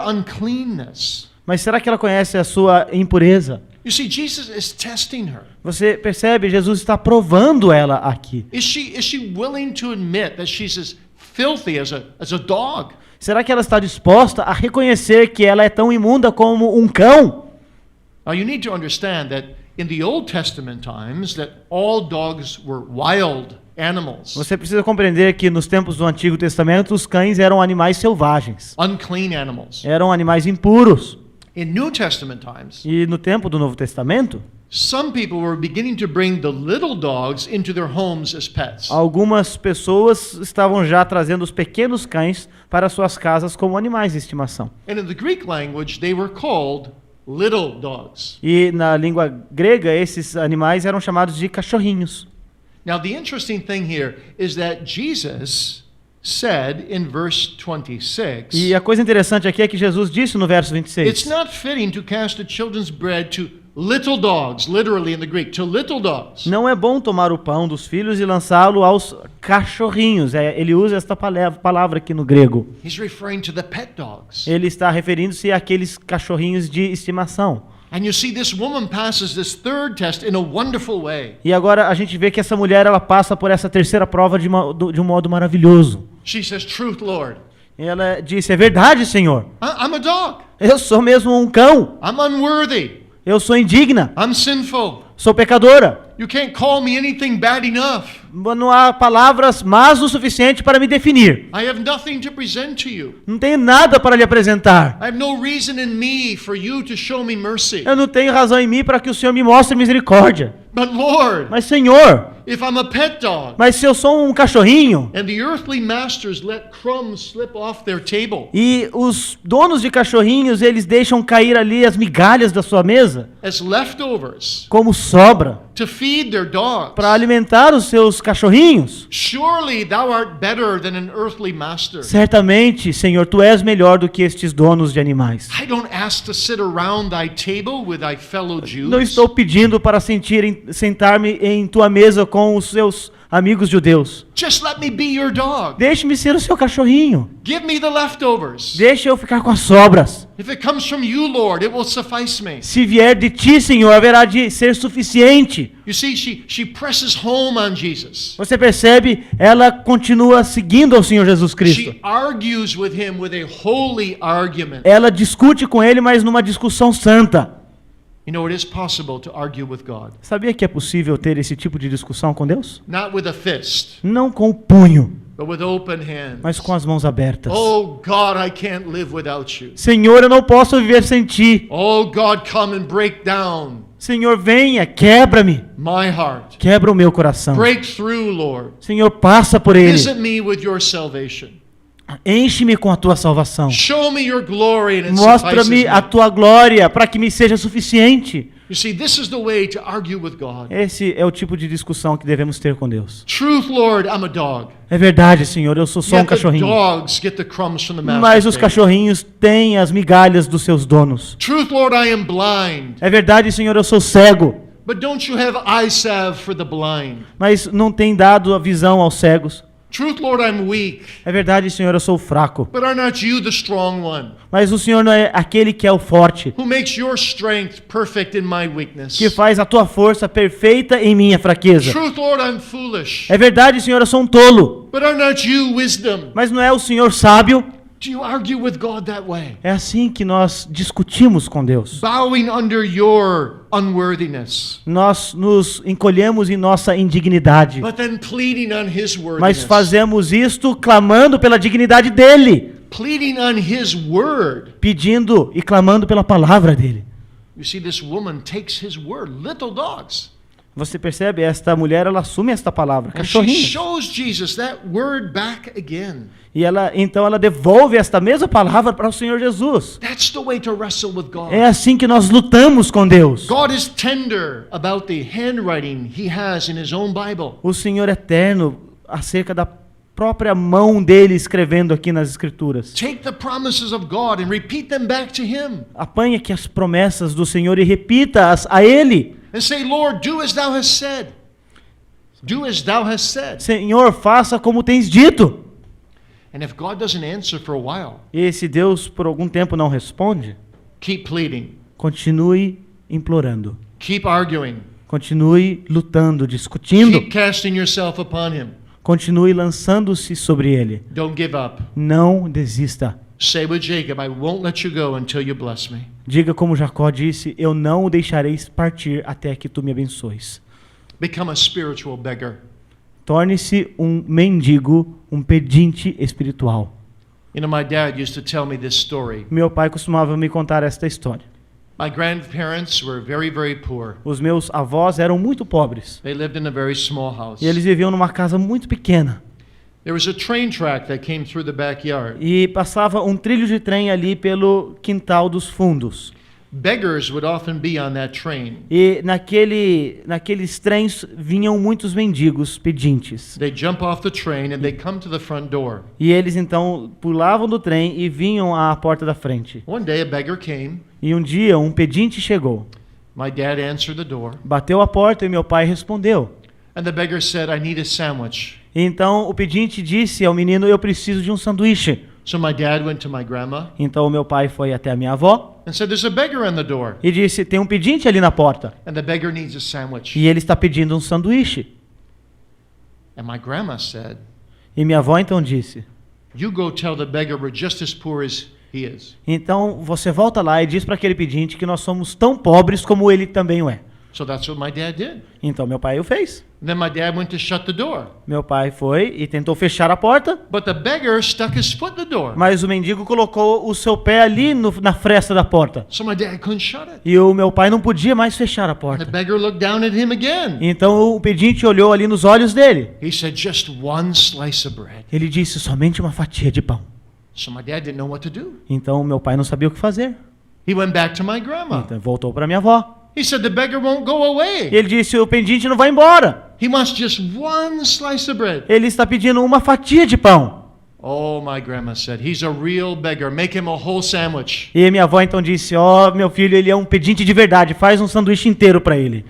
uncleanness? Mas será que ela conhece a sua impureza? You see, Jesus is testing her. Você percebe, Jesus está provando ela aqui. Is she willing to admit that she's as filthy as a dog? Será que ela está disposta a reconhecer que ela é tão imunda como um cão? Now you need to understand that in the Old Testament times that all dogs were wild animals, Você precisa compreender que nos tempos do Antigo Testamento os cães eram animais selvagens, unclean animals. eram animais impuros. In New Testament times, E no tempo do Novo Testamento, some people were beginning to bring the little dogs into their homes as pets. algumas pessoas estavam já trazendo os pequenos cães para suas casas como animais de estimação. And in the Greek language, they were called little dogs. E na língua grega, esses animais eram chamados de cachorrinhos. Now, the interesting thing here is that Jesus said in verse 26, E a coisa interessante aqui é que Jesus disse no verso it's 26, not fitting to cast the children's bread to little dogs, literally in the Greek, to little dogs. não é bom tomar o pão dos filhos e lançá-lo aos cachorrinhos. Ele usa esta palavra aqui no grego. He's referring to the pet dogs. Ele está referindo-se àqueles cachorrinhos de estimação. And you see, this woman passes this third test in a wonderful way. E agora a gente vê que essa mulher ela passa por essa terceira prova de um modo maravilhoso. She says, Truth, Lord. Ela disse: é verdade, Senhor. I'm a dog. Eu sou mesmo um cão. I'm unworthy. Eu sou indigna. I'm sinful. Sou pecadora. You can't call me anything bad enough. Não há palavras más o suficiente para me definir. I have nothing to present to you. Não tenho nada para lhe apresentar. I have no reason in me for you to show me mercy. Eu não tenho razão em mim para que o Senhor me mostre misericórdia. But Lord, Mas, Senhor, if I'm a pet dog, mas se eu sou um cachorrinho and the earthly masters let crumbs slip off their table e os donos de cachorrinhos, eles deixam cair ali as migalhas da sua mesa as leftovers como sobra to feed their dogs, para alimentar os seus cachorrinhos, surely thou art better than an earthly master. certamente, Senhor, tu és melhor do que estes donos de animais. I don't ask to sit around thy table with thy fellow Jews. Não estou pedindo para sentar-me em tua mesa com os seus amigos judeus. Just let me be your dog. Deixe-me ser o seu cachorrinho. Give me the leftovers. Deixe eu ficar com as sobras. If it comes from you, Lord, it will suffice me. Se vier de ti, Senhor, haverá de ser suficiente. You see, she presses home on Jesus. Você percebe? Ela continua seguindo ao Senhor Jesus Cristo. She argues with him with a holy argument. Ela discute com ele, mas numa discussão santa. You know, it is possible to argue with God. Sabia que é possível ter esse tipo de discussão com Deus? Not with a fist, Não com o punho, but with open hands. mas com as mãos abertas. Oh God, I can't live without you. Senhor, eu não posso viver sem ti. Oh God, come and break down Senhor, venha, quebra-me. my heart. Quebra o meu coração. Break through, Lord. Senhor, passa por ele. Visit me with your salvation. Enche-me com a tua salvação. Show me your glory and it Mostra-me suffices a me. tua glória para que me seja suficiente. You see, this is the way to argue with God. Esse é o tipo de discussão que devemos ter com Deus. Truth, Lord, I'm a dog. É verdade, Senhor, eu sou só um Yet the cachorrinho. dogs get the crumbs from the Mas master's os table. cachorrinhos têm as migalhas dos seus donos. Truth, Lord, I am blind. É verdade, Senhor, eu sou cego. But don't you have eye salve for the blind? Mas não tem dado a visão aos cegos. Truth, Lord, I'm weak. É verdade, Senhor, eu sou fraco. But are not you the strong one, Mas o Senhor não é aquele que é o forte, who makes your strength perfect in my weakness? que faz a tua força perfeita em minha fraqueza. Truth, Lord, I'm foolish. É verdade, Senhor, eu sou um tolo. But are not you wisdom? Mas não é o Senhor sábio? Do you argue with God that way? É assim que nós discutimos com Deus. Bowing under your unworthiness, Nós nos encolhemos em nossa indignidade, but then pleading on His mas worthiness. fazemos isto clamando pela dignidade dele, Pleading on His word. pedindo e clamando pela palavra dele. You see, this woman takes His word, little dogs. Você percebe? Esta mulher, ela assume esta palavra, And she cachorrinho. shows Jesus that word back again. E então ela devolve esta mesma palavra para o Senhor Jesus. That's the way to wrestle with God. É assim que nós lutamos com Deus. God is tender about the handwriting He has in His own Bible. O Senhor é eterno acerca da própria mão dele escrevendo aqui nas Escrituras. Take the promises of God and repeat them back to Him. Apanhe aqui as promessas do Senhor e repita-as a Ele. And say, Lord, do as Thou hast said. Do as Thou hast said. Senhor, faça como tens dito. And if God doesn't answer for a while, E se Deus por algum tempo não responde, keep pleading. continue implorando. Keep arguing. Continue lutando, discutindo. Keep casting yourself upon Him. Continue lançando-se sobre Ele. Don't give up. Não desista. Say with Jacob, I won't let you go until you bless me. Diga como Jacó disse, eu não o deixarei partir até que tu me abençoes. Become a spiritual beggar. Torne-se um mendigo, um pedinte espiritual. You know, my dad used to tell me this story. Meu pai costumava me contar esta história. My grandparents were very, very poor. Os meus avós eram muito pobres. They lived in a very small house. E eles viviam numa casa muito pequena. There was a train track that came through the backyard. E passava um trilho de trem ali pelo quintal dos fundos. Beggars would often be on that train. E naqueles trens vinham muitos mendigos pedintes. They jump off the train and they come to the front door. E eles então pulavam do trem e vinham à porta da frente. One day a beggar came. E um dia um pedinte chegou. My dad answered the door. Bateu a porta e meu pai respondeu. And the beggar said, I need a sandwich. Então o pedinte disse ao menino, eu preciso de um sanduíche. So my dad went to my grandma Então o meu pai foi até a minha avó and said, there's a beggar on the door. e disse, tem um pedinte ali na porta. And the beggar needs a sandwich. E ele está pedindo um sanduíche. And my grandma said, E minha avó então disse, you go tell the beggar we're just as poor as he is. então você volta lá e diz para aquele pedinte que nós somos tão pobres como ele também o é. So that's what my dad did. Então meu pai o fez. Then my dad went to shut the door. Meu pai foi e tentou fechar a porta, But the beggar stuck his foot in the door. mas o mendigo colocou o seu pé ali na fresta da porta. So my dad couldn't shut it. E o meu pai não podia mais fechar a The porta. beggar looked down at him again. Então o pedinte olhou ali nos olhos dele. He said, just one slice of bread. Ele disse, somente uma fatia de pão. So my dad didn't know what to do. Então meu pai não sabia o que fazer. He went back to my grandma. Então voltou para minha avó. He said, the beggar won't go E away. ele disse, o pedinte não vai embora. He wants just one slice of bread. Ele está pedindo uma fatia de pão. Oh, my grandma said, he's a real beggar. Make him a whole sandwich. E minha avó então disse, meu filho, ele é um pedinte de verdade, faz um sanduíche inteiro para ele.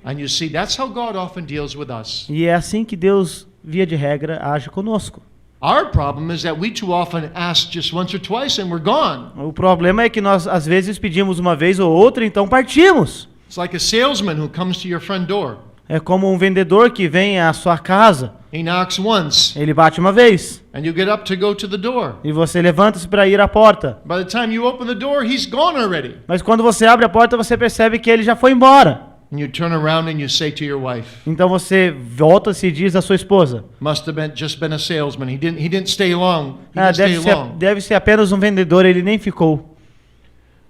And you see, that's how God often deals with us. E é assim que Deus, via de regra, age conosco. Our problem is that we too often ask just once or twice and we're gone. O problema é que nós às vezes pedimos uma vez ou outra, então partimos. It's like a salesman who comes to your front door. É como um vendedor que vem à sua casa, He knocks once, ele bate uma vez, and you get up to go to the door. e você levanta-se para ir à porta. By the time you open the door, he's gone already. Mas quando você abre a porta, você percebe que ele já foi embora. And you turn around and you say to your wife, Então você volta-se e diz à sua esposa, must have just been a salesman. He didn't stay long. He didn't stay long. deve ser apenas um vendedor, ele nem ficou.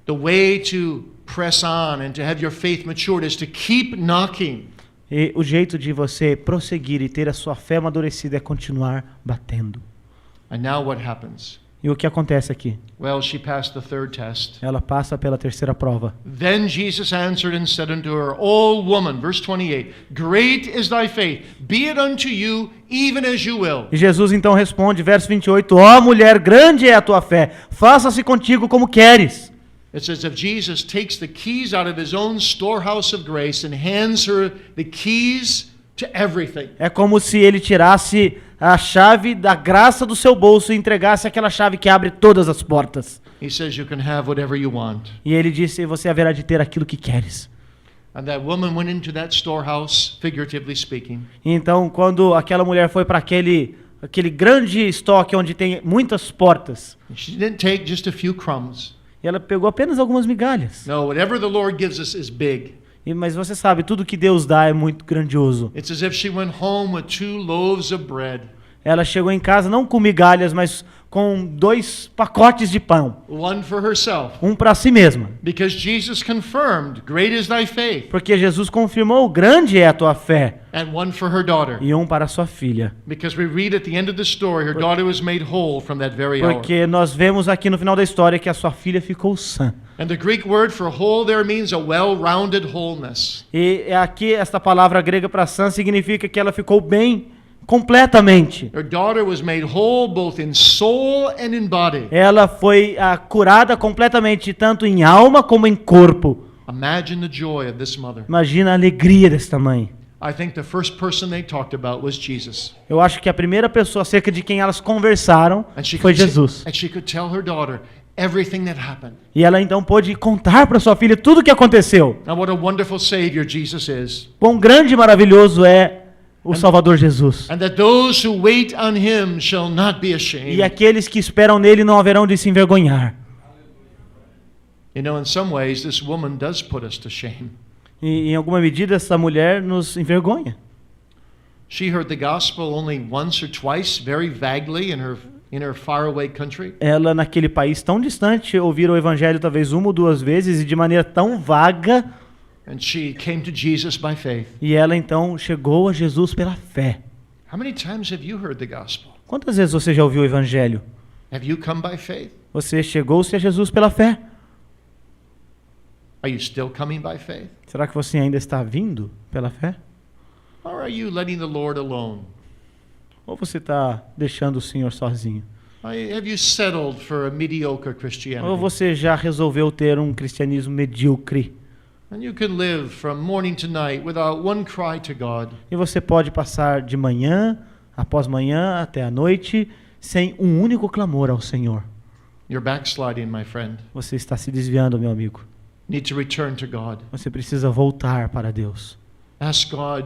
The way to press on and to have your faith matured is to keep knocking. E o jeito de você prosseguir e ter a sua fé amadurecida é continuar batendo. And now what happens? E o que acontece aqui? Well, she passed the third test. Ela passa pela terceira prova. Then Jesus answered and said unto her, O woman, verse 28, great is thy faith, be it unto you even as you will. E Jesus então responde, verso 28, ó mulher, grande é a tua fé, faça-se contigo como queres. It's as if Jesus takes the keys out of his own storehouse of grace and hands her the keys to everything. É como se ele tirasse a chave da graça do seu bolso e entregasse aquela chave que abre todas as portas. He says you can have whatever you want. E ele disse, você haverá de ter aquilo que queres. And that woman went into that storehouse, figuratively speaking. E então, quando aquela mulher foi para aquele grande estoque onde tem muitas portas, She didn't take just a few crumbs. e ela pegou apenas algumas migalhas. No, whatever the Lord gives us is big. Mas você sabe, tudo que Deus dá é muito grandioso. It's as if she went home with 2 loaves of bread. Ela chegou em casa não com migalhas, mas com 2 pacotes de pão. One for herself. Um para si mesma. Because Jesus confirmed, great is thy faith. Porque Jesus confirmou, grande é a tua fé. And one for her daughter. E um para sua filha. Because we read at the end of the story, her daughter was made whole from that very hour. Porque nós vemos aqui no final da história que a sua filha ficou sã. And the Greek word for whole there means a well-rounded wholeness. E aqui esta palavra grega para sã significa que ela ficou bem completamente. Her daughter was made whole both in soul and in body. Ela foi curada completamente, tanto em alma como em corpo. Imagine the joy of this mother. Imagina a alegria desta mãe. I think the first person they talked about was Jesus. Eu acho que a primeira pessoa acerca de quem elas conversaram And she foi could Jesus. and she could tell her daughter everything that happened. E ela então pôde contar para sua filha tudo o que aconteceu. Now what a wonderful Savior Jesus is. Quão grande e maravilhoso é o Salvador Jesus. And that those who wait on him shall not be ashamed. E aqueles que esperam nele não haverão de se envergonhar. You know, in some ways, this woman does put us to shame. E em alguma medida essa mulher nos envergonha. She heard the gospel only once or twice, very vaguely, in her faraway country. Ela naquele país tão distante ouviu o evangelho talvez uma ou duas vezes e de maneira tão vaga. And she came to Jesus by faith. E ela então chegou a Jesus pela fé. How many times have you heard the gospel? Quantas vezes você já ouviu o evangelho? Have you come by faith? Você chegou-se a Jesus pela fé? Are you still coming by faith? Será que você ainda está vindo pela fé? Or are you letting the Lord alone? Ou você está deixando o Senhor sozinho? Have you settled for a mediocre Ou Christianity? você já resolveu ter um cristianismo medíocre? And you can live from morning to night without one cry to God. E você pode passar de manhã, após manhã, até a noite, sem um único clamor ao Senhor. You're backsliding, my friend. Você está se desviando, meu amigo. Need to return to God. Você precisa voltar para Deus. Ask God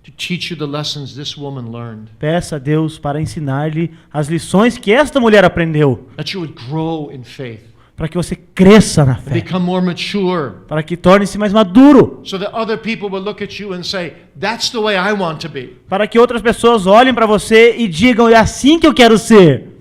to teach you the lessons this woman learned. Peça a Deus para ensinar-lhe as lições que esta mulher aprendeu, That you would grow in faith. para que você cresça na fé, become more mature, para que torne-se mais maduro, so that other people will look at you and say, "That's the way I want to be." para que outras pessoas olhem para você e digam, é assim que eu quero ser.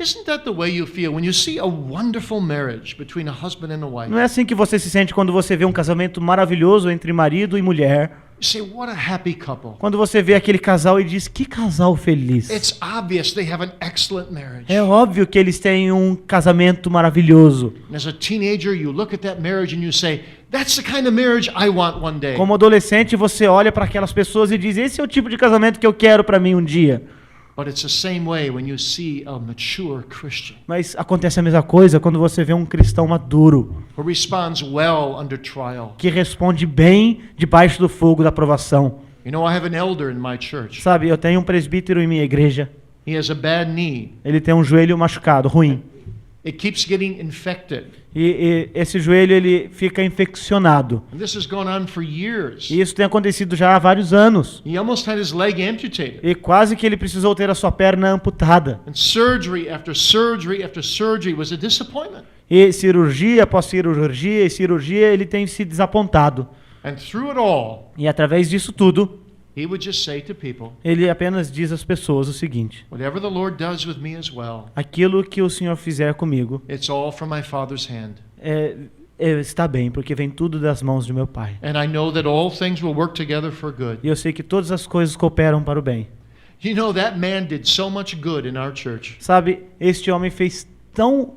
Isn't that the way you feel when you see a wonderful marriage between a husband and a wife? Não é assim que você se sente quando você vê um casamento maravilhoso entre marido e mulher? You say, "What a happy couple." Quando você vê aquele casal e diz, que casal feliz. It's obvious they have an excellent marriage. É óbvio que eles têm um casamento maravilhoso. And as a teenager, you look at that marriage and you say, "That's the kind of marriage I want one day." Como adolescente, você olha para aquelas pessoas e diz, esse é o tipo de casamento que eu quero para mim um dia. But it's the same way when you see a mature Christian Mas acontece a mesma coisa quando você vê um cristão maduro, who responds well under trial. que responde bem debaixo do fogo da provação. You know, I have an elder in my church. Sabe, eu tenho um presbítero em minha igreja. He has a bad knee. Ele tem um joelho machucado, ruim. It keeps getting infected. E esse joelho ele fica infeccionado. And this has gone on for years. E isso tem acontecido já há vários anos. He almost had his leg amputated. E quase que ele precisou ter a sua perna amputada. And surgery after surgery after surgery was a disappointment. E cirurgia após cirurgia e cirurgia, ele tem se desapontado. And through it all, E através disso tudo, he would just say to people, ele apenas diz às pessoas o seguinte: "Whatever the Lord does with me as well, aquilo que o Senhor fizer comigo it's all from my Father's hand. está bem, porque vem tudo das mãos de meu Pai. And I know that all things will work together for good." E eu sei que todas as coisas cooperam para o bem. You know, that man did so much good in our church. Sabe, este homem fez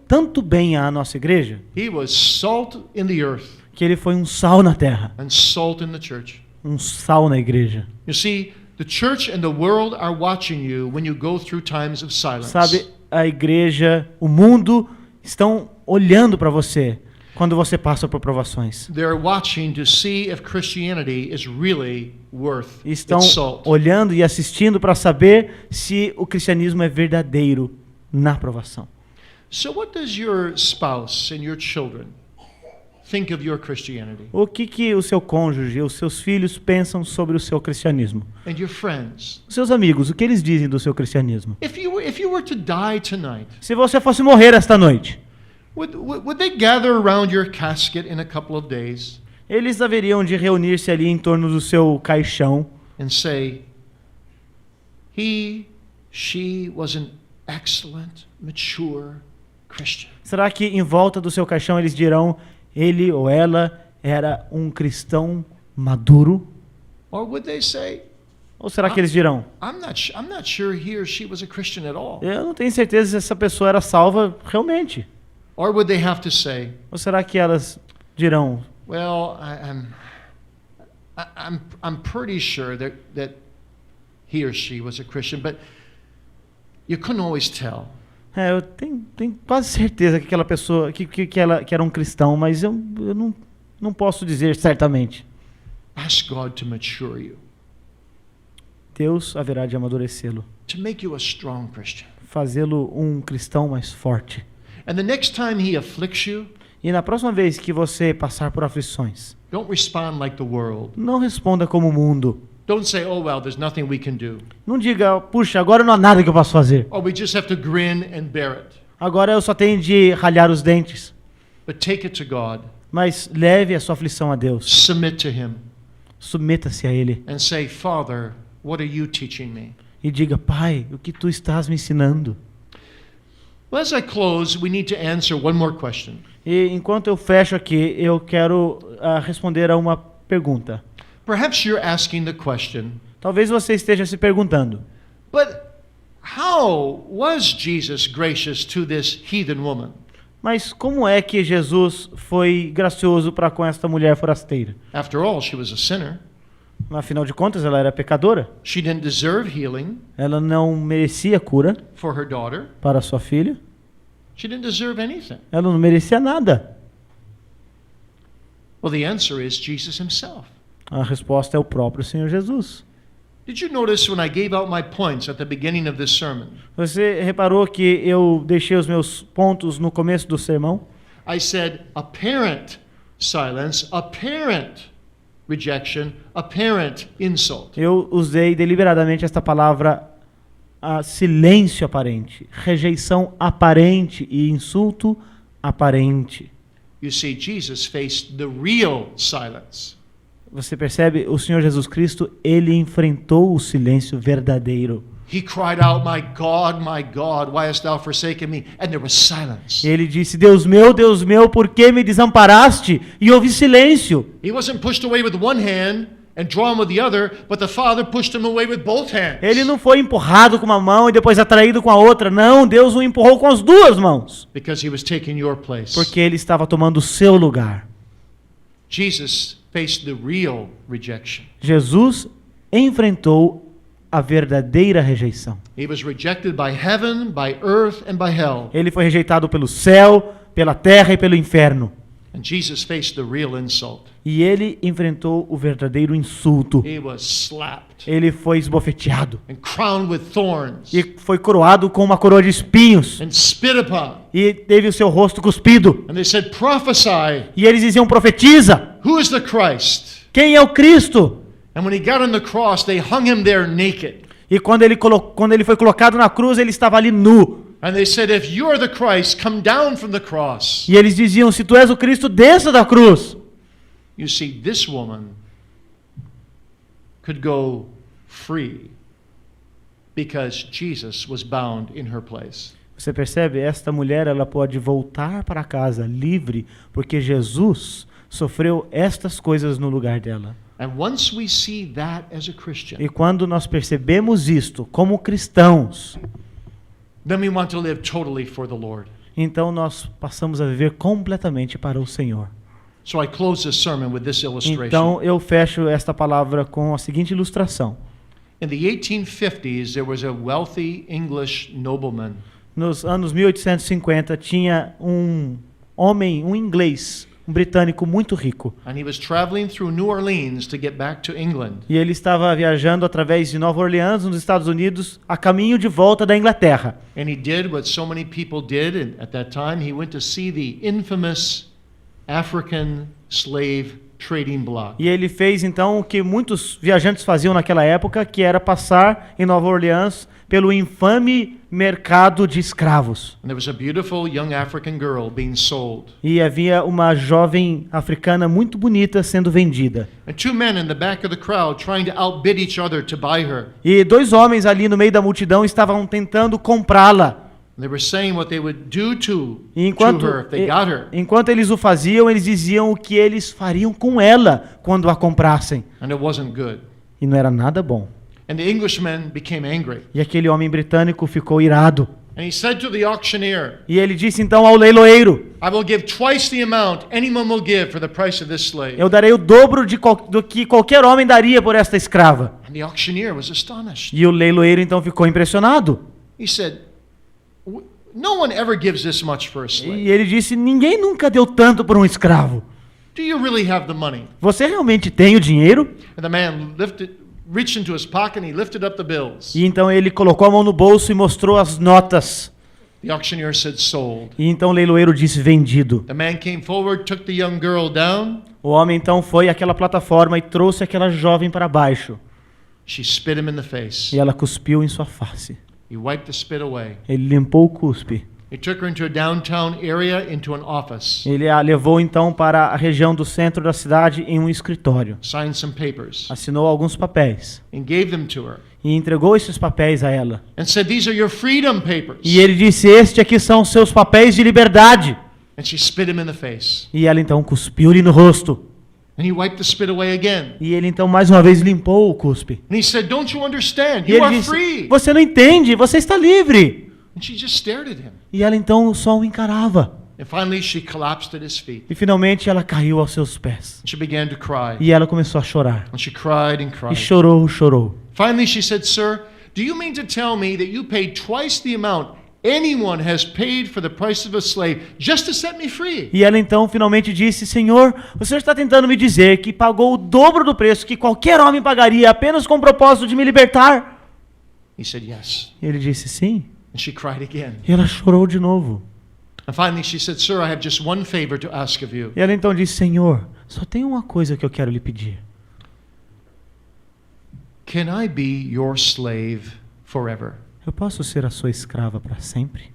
tanto bem à nossa igreja, He was salt in the earth que ele foi um sal na terra, and salt in the church. um sal na igreja. You see, the church and the world are watching you when you go through times of silence. Sabe, a igreja, o mundo estão olhando para você quando você passa por provações. They're watching to see if Christianity is really worth Estão its salt. olhando e assistindo para saber se o cristianismo é verdadeiro na provação. So what does your spouse and your children think of your Christianity? O que o seu cônjuge, os seus filhos pensam sobre o seu cristianismo? And your friends? Os seus amigos, o que eles dizem do seu cristianismo? If you were to die tonight, Se você fosse morrer esta noite, would they gather around your casket in a couple of days eles haveriam de reunir-se ali em torno do seu caixão and say, she was an excellent, mature Christian? Será que em volta do seu caixão eles dirão, ele ou ela era um cristão maduro? Or would they say, Ou será que eles dirão, I'm not sure he or she was a Christian at all? eu não tenho certeza se essa pessoa era salva realmente? Or would they have to say, Ou será que elas dirão, well, I'm pretty sure that he or she was a Christian, but you couldn't always tell. eu tenho quase certeza que aquela pessoa, que era um cristão, mas eu não posso dizer certamente. Ask God to mature you, Deus haverá de amadurecê-lo, to make you a strong Christian. fazê-lo um cristão mais forte. And the next time he afflicts you, E na próxima vez que você passar por aflições, don't respond like the world. não responda como o mundo. Don't say, oh, well, there's nothing we can do. Não diga, puxa, agora não há nada que eu possa fazer. Or we just have to grin and bear it. Agora eu só tenho de ralhar os dentes. But take it to God. Mas leve a sua aflição a Deus. Submit to him. Submeta-se a Ele. And say, Father, what are you teaching me? E diga, Pai, o que tu estás me ensinando? Well, as I close, we need to answer one more question. E enquanto eu fecho aqui, eu quero responder a uma pergunta. Perhaps you're asking the question, Talvez você esteja se perguntando, but how was Jesus gracious to this heathen woman? mas como é que Jesus foi gracioso para com esta mulher forasteira? After all, she was a sinner. Afinal de contas, ela era pecadora. She didn't deserve healing Ela não merecia cura for her daughter. para sua filha. She didn't deserve anything. Ela não merecia nada. Well, the answer is Jesus himself. A resposta é o próprio Senhor Jesus. Did you notice when I gave out my points at the beginning of this sermon? Você reparou que eu deixei os meus pontos no começo do sermão? I said apparent silence, apparent rejection, apparent insult. Eu usei deliberadamente esta palavra silêncio aparente, rejeição aparente e insulto aparente. You see, Jesus faced the real silence. Você percebe? O Senhor Jesus Cristo, ele enfrentou o silêncio verdadeiro. He cried out, my God, why hast thou forsaken me? And there was silence. Ele disse, Deus meu, por que me desamparaste? E houve silêncio. He wasn't pushed away with one hand and drawn with the other, but the Father pushed him away with both hands. Ele não foi empurrado com uma mão e depois atraído com a outra. Não, Deus o empurrou com as duas mãos. Because he was taking your place. Porque ele estava tomando o seu lugar. Jesus faced the real rejection. Jesus enfrentou a verdadeira rejeição. He was rejected by heaven, by earth, and by hell. Ele foi rejeitado pelo céu, pela terra e pelo inferno. And Jesus faced the real insult. E ele enfrentou o verdadeiro insulto. He was slapped Ele foi esbofeteado. and crowned with thorns E foi coroado com uma coroa de espinhos. and spit upon. E teve o seu rosto cuspido. And they said, prophesy, E eles diziam, profetiza. who is the Christ? Quem é o Cristo? And when he got on the cross, they hung him there naked. E quando ele foi colocado na cruz, ele estava ali nu. And they said, if you're the Christ, come down from the cross. E eles diziam, se tu és o Cristo, desça da cruz. You see, this woman could go free because Jesus was bound in her place. Você percebe? Esta mulher, ela pode voltar para casa livre, porque Jesus sofreu estas coisas no lugar dela. And once we see that as a Christian, E quando nós percebemos isto como cristãos, then we want to live totally for the Lord. então nós passamos a viver completamente para o Senhor. So I close this sermon with this illustration. Então eu fecho esta palavra com a seguinte ilustração. In the 1850s, there was a wealthy English nobleman. Nos anos 1850 tinha um homem, um inglês, um britânico muito rico. And he was traveling through New Orleans to get back to England. E ele estava viajando através de Nova Orleans, nos Estados Unidos, a caminho de volta da Inglaterra. And he did what so many people did at that time. He went to see the infamous African slave trading block. E ele fez então o que muitos viajantes faziam naquela época, que era passar em Nova Orleans pelo infame mercado de escravos. And there was a beautiful young African girl being sold. E havia uma jovem africana muito bonita sendo vendida. And two men in the back of the crowd trying to outbid each other to buy her. E dois homens ali no meio da multidão estavam tentando comprá-la. They were saying what they would do to E her if they got her. enquanto eles o faziam, eles diziam o que eles fariam com ela quando a comprassem. And it wasn't good. E não era nada bom. And the Englishman became angry. E aquele homem britânico ficou irado. And he said to the auctioneer, E ele disse então ao leiloeiro: I will give twice the amount anyone will give for the price of this slave. eu darei o dobro do que qualquer homem daria por esta escrava. And the auctioneer was astonished. E o leiloeiro então ficou impressionado. He said, no one ever gives this much for a slave. E ele disse: ninguém nunca deu tanto por um escravo. Do you really have the money? Você realmente tem o dinheiro? And the man reached into his pocket and he lifted up the bills. E então ele colocou a mão no bolso e mostrou as notas. The auctioneer said sold. E então o leiloeiro disse: vendido. The man came forward, took the young girl down. O homem então foi àquela plataforma e trouxe aquela jovem para baixo. She spit him in the face. E ela cuspiu em sua face. He wiped the spit away. Ele limpou o cuspe. He took her into a downtown area, into an office. Ele a levou então para a região do centro da cidade em um escritório. Signed some papers Assinou alguns papéis. and gave them to her. E entregou esses papéis a ela. And said, these are your freedom papers. E ele disse: este aqui são seus papéis de liberdade. And she spit him in the face. E ela então cuspiu-lhe no rosto. And he wiped the spit away again. E ele então mais uma vez limpou o cuspe. And he said, don't you understand? E You ele are disse: free. você não entende, você está livre. And she just stared at him. E ela então só o encarava. And finally she collapsed at his feet. E finalmente ela caiu aos seus pés. And she began to cry. E ela começou a chorar. And she cried and E cried. chorou, chorou. Finally she said, sir, do you mean to tell me that you paid twice the amount anyone has paid for the price of a slave just to set me free? E ela então finalmente disse: Senhor, o Senhor está tentando me dizer que pagou o dobro do preço que qualquer homem pagaria apenas com o propósito de me libertar? He said, yes. E ele disse: sim. And she cried again. E ela chorou de novo. And finally she said, sir, I have just one favor to ask of you. E ela então disse: Senhor, só tem uma coisa que eu quero lhe pedir. Can I be your slave forever? Eu posso ser a sua escrava para sempre?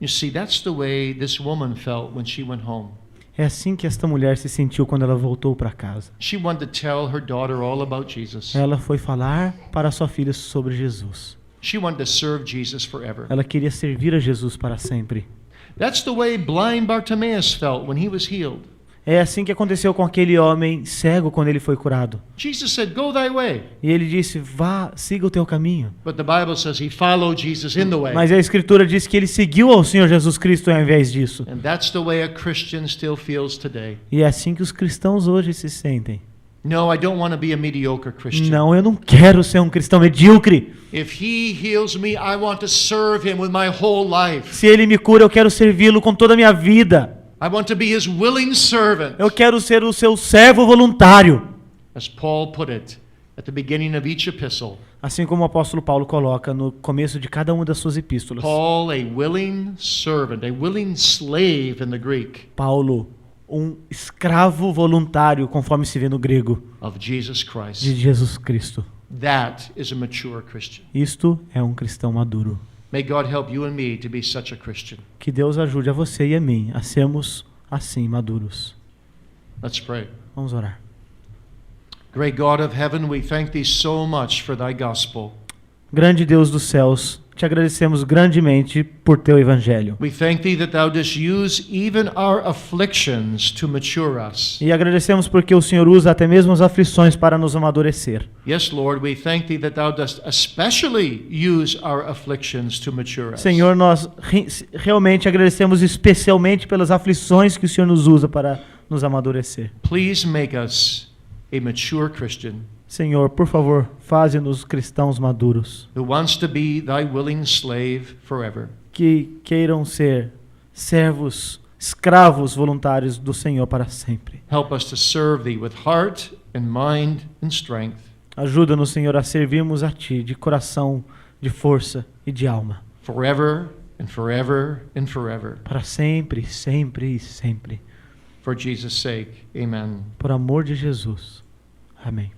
You see, that's the way this woman felt when she went home. É assim que esta mulher se sentiu quando ela voltou para casa. She wanted to tell her daughter all about Jesus. Ela foi falar para sua filha sobre Jesus. She wanted to serve Jesus forever. Ela queria servir a Jesus para sempre. That's the way blind Bartimaeus felt when he was healed. É assim que aconteceu com aquele homem cego quando ele foi curado. Jesus said, "Go thy way." E ele disse, vá, siga o teu caminho. But the Bible says he followed Jesus in the way. Mas a Escritura diz que ele seguiu ao Senhor Jesus Cristo ao invés disso. And that's the way a Christian still feels today. E é assim que os cristãos hoje se sentem. No, I don't want to be a mediocre Christian. Não, eu não quero ser um cristão medíocre. If he heals me, I want to serve him with my whole life. Se ele me cura, eu quero servi-lo com toda a minha vida. I want to be his willing servant. Eu quero ser o seu servo voluntário. As Paul put it at the beginning of each epistle. Assim como o apóstolo Paulo coloca no começo de cada uma das suas epístolas. Paul, a willing servant, a willing slave in the Greek. Paulo, um escravo voluntário, conforme se vê no grego, Of Jesus Christ. de Jesus Cristo. That is a mature Christian. Isto é um cristão maduro. May God help you and me to be such a Christian. Que Deus ajude a você e a mim a sermos assim maduros. Let's pray. Vamos orar. Great God of heaven, we thank thee so much for thy gospel. Grande Deus dos céus, te agradecemos grandemente por teu evangelho. We thank thee that thou dost use even our afflictions to mature us. E agradecemos porque o Senhor usa até mesmo as aflições para nos amadurecer. Yes, Lord, we thank thee that thou dost especially use our afflictions to mature us. Senhor, nós realmente agradecemos especialmente pelas aflições que o Senhor nos usa para nos amadurecer. Please make us a mature Christian Senhor, por favor, faze-nos cristãos maduros, who wants to be thy willing slave forever. que queiram ser servos, escravos voluntários do Senhor para sempre. Help us to serve thee with heart and mind and strength. Ajuda-nos, Senhor, a servirmos a Ti de coração, de força e de alma. Forever and forever and forever. Para sempre, sempre e sempre. For Jesus' sake, amen. Por amor de Jesus. Amém.